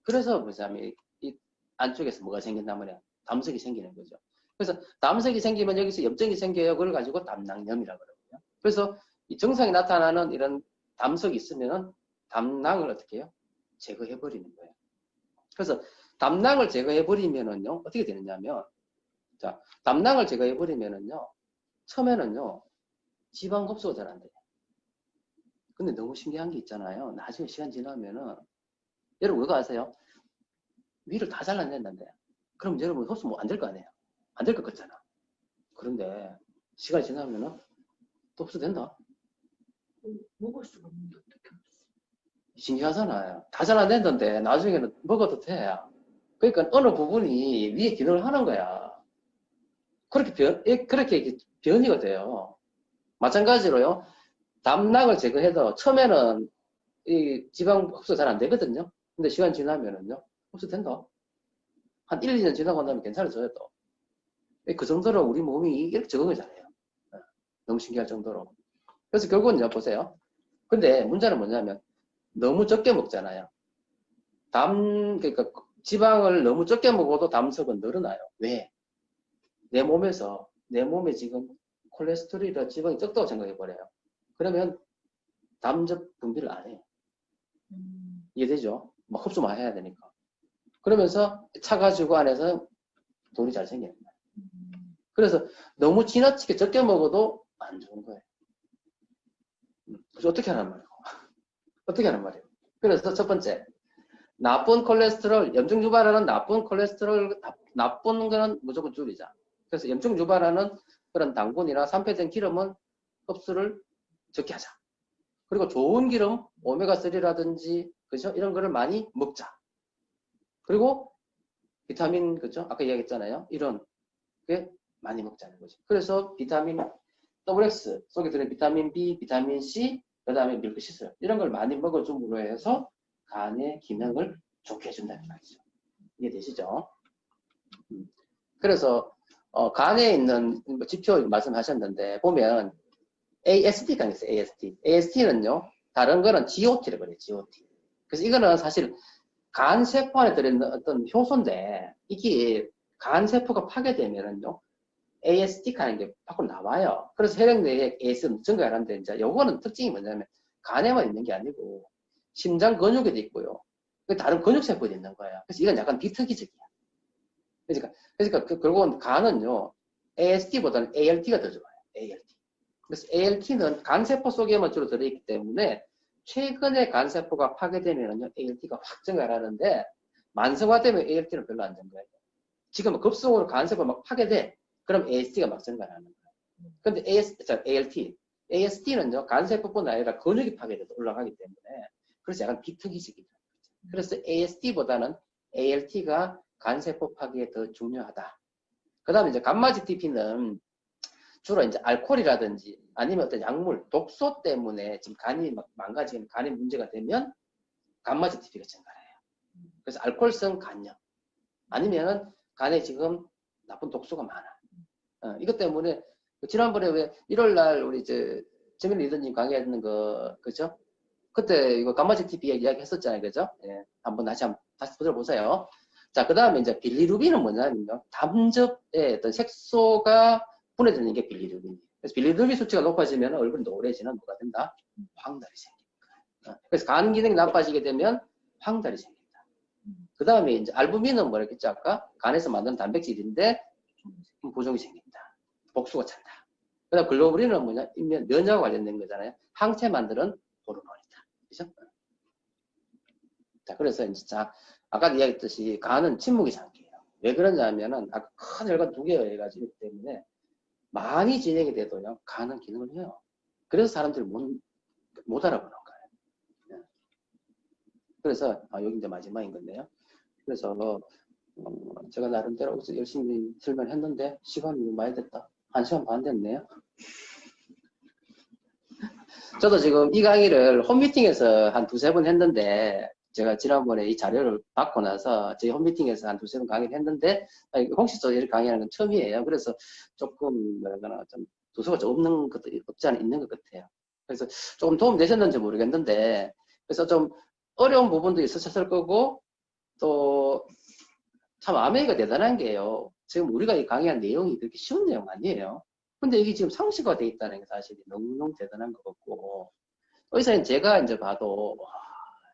그래서 보자면 이 안쪽에서 뭐가 생긴다면 담석이 생기는 거죠. 그래서 담석이 생기면 여기서 염증이 생겨요. 그걸 가지고 담낭염이라고 그러거든요. 그래서 이 증상이 나타나는 이런 담석이 있으면은 담낭을 어떻게 해요? 제거해 버리는 거예요. 그래서 담낭을 제거해 버리면은요 어떻게 되느냐면 자 담낭을 제거해 버리면은요 처음에는요 지방 흡수가 잘 안 돼요. 근데 너무 신기한 게 있잖아요. 나중에 시간 지나면은 여러분 그거 아세요? 위를 다 잘라낸다는데 그럼 여러분 흡수 뭐 안 될 거 아니에요? 안 될 것 같잖아. 그런데 시간이 지나면은 또 흡수된다. 먹을 수가 없는데 어떻게 알았어? 신기하잖아요. 다 잘라낸다는데 나중에는 먹어도 돼. 그러니까 어느 부분이 위에 기능을 하는 거야. 그렇게 변이가 돼요. 마찬가지로요. 담낭을 제거해도 처음에는 이 지방 흡수 잘 안 되거든요. 근데 시간 지나면은요. 흡수된다. 한 1, 2년 지나고 나면 괜찮아져요 또. 그 정도로 우리 몸이 이렇게 적응을 잘해요. 너무 신기할 정도로. 그래서 결국은 이제 보세요. 근데 문제는 뭐냐면 너무 적게 먹잖아요. 그러니까 지방을 너무 적게 먹어도 담석은 늘어나요. 왜? 내 몸에 지금 콜레스테롤이나 지방이 적다고 생각해 버려요. 그러면 담즙 분비를 안 해요. 이해되죠? 막 흡수만 해야 되니까. 그러면서 차가지고 안에서 돌이 잘 생겨요. 그래서 너무 지나치게 적게 먹어도 안 좋은 거예요. 그래서 어떻게 하란 말이에요? 어떻게 하란 말이에요? 그래서 첫 번째, 나쁜 콜레스테롤, 염증 유발하는 나쁜 콜레스테롤, 나쁜 거는 무조건 줄이자. 그래서 염증 유발하는 그런 당분이나 산패된 기름은 흡수를 적게 하자. 그리고 좋은 기름, 오메가3라든지, 그죠? 이런 거를 많이 먹자. 그리고 비타민, 그죠? 아까 이야기했잖아요. 이런 게 많이 먹자는 거죠. 그래서 비타민 WX 속에 들은 비타민 B, 비타민 C, 그 다음에 밀크시슬 이런 걸 많이 먹어줌으로 해서 간의 기능을 좋게 해준다는 말이죠. 이해되시죠? 그래서 간에 있는 지표 말씀하셨는데 보면 AST가 있어요. AST는요 다른 거는 GOT를 그래요, GOT. 그래서 이거는 사실 간 세포 안에 들어있는 어떤 효소인데, 이게 간 세포가 파괴되면은요, AST 하는 게 밖으로 나와요. 그래서 혈액 내에 AS는 증가하는데, 이제 요거는 특징이 뭐냐면, 간에만 있는 게 아니고, 심장 근육에도 있고요. 다른 근육 세포에도 있는 거예요. 그래서 이건 약간 비특이적이야. 그러니까 결국은 간은요, AST보다는 ALT가 더 좋아요. ALT. 그래서 ALT는 간세포 속에만 주로 들어있기 때문에 최근에 간세포가 파괴되면요, ALT가 확 증가하는데 만성화되면 ALT는 별로 안 증가해요. 지금 급속으로 간세포가 막 파괴돼. 그럼 AST가 막 증가하는 거예요. 근데 AST는요, 간세포뿐 아니라 근육이 파괴돼도 올라가기 때문에 그래서 약간 비특이적이죠. 그래서 AST보다는 ALT가 간세포 파괴에 더 중요하다. 그 다음에 이제 감마GTP는 주로 이제 알코올이라든지 아니면 어떤 약물, 독소 때문에 지금 간이 막 망가지는 간이 문제가 되면 감마GTP가 증가해요. 그래서 알코올성 간염 아니면은 간에 지금 나쁜 독소가 많아. 이것 때문에 지난번에 왜 1월 날 우리 이제 정민 리더님 강의했는 거 그죠? 그때 이거 감마GTP 이야기 했었잖아요, 그죠? 예, 한번 다시 들어보세요. 자, 그 다음에 이제 빌리루빈은 뭐냐면요, 담즙에 어떤 색소가 분해되는 게 빌리루빈이에요. 그래서 빌리루빈 수치가 높아지면 얼굴이 노래지는 뭐가 된다? 황달이 생깁니다. 그래서 간 기능이 나빠지게 되면 황달이 생긴다. 그 다음에 이제 알부민은 뭐라 했지 아까? 간에서 만든 단백질인데 부종이 생긴다. 복수가 찬다. 그 다음 글로불린은 뭐냐? 면역과 관련된 거잖아요. 항체 만드는 호르몬이다. 그죠? 자, 그래서 이제 아까 이야기했듯이 간은 침묵의 장기예요. 왜 그러냐면은 아까 큰 혈관 두 개가 해가지고 있기 때문에 많이 진행이 돼도요, 간은 기능을 해요. 그래서 사람들이 못 알아보는 거예요. 그래서 여기 이제 마지막인 건데요. 그래서 제가 나름대로 열심히 설명했는데 시간이 많이 됐다. 1시간 반 됐네요. 저도 지금 이 강의를 홈미팅에서 한 두세 번 했는데 제가 지난번에 이 자료를 받고 나서 저희 홈미팅에서 한 두세 번 강의를 했는데 공식적으로 이렇게 강의하는 건 처음이에요. 그래서 조금 뭐랄까나 좀 도서가 좀 없는 것도 없지 않아 있는 것 같아요. 그래서 조금 도움 되셨는지 모르겠는데 그래서 좀 어려운 부분도 있으셨을 거고 또 참 아메이가 대단한 게요. 지금 우리가 이 강의한 내용이 그렇게 쉬운 내용 아니에요. 근데 이게 지금 상식화되어 있다는 게 사실이 너무너무 대단한 것 같고 의사는 제가 이제 봐도 와,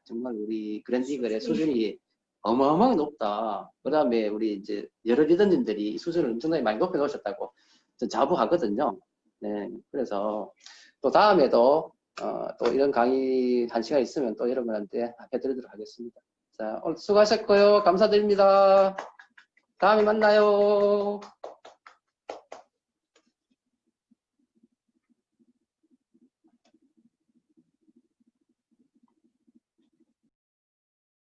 정말 우리 그랜디글의 수준이 어마어마하게 높다. 그 다음에 우리 이제 여러 리더님들이 수준을 엄청나게 많이 높여놓으셨다고 자부하거든요. 네, 그래서 또 다음에도 또 이런 강의 1시간 있으면 또 여러분한테 해드리도록 하겠습니다. 자, 오늘 수고하셨고요. 감사드립니다. 다음에 만나요.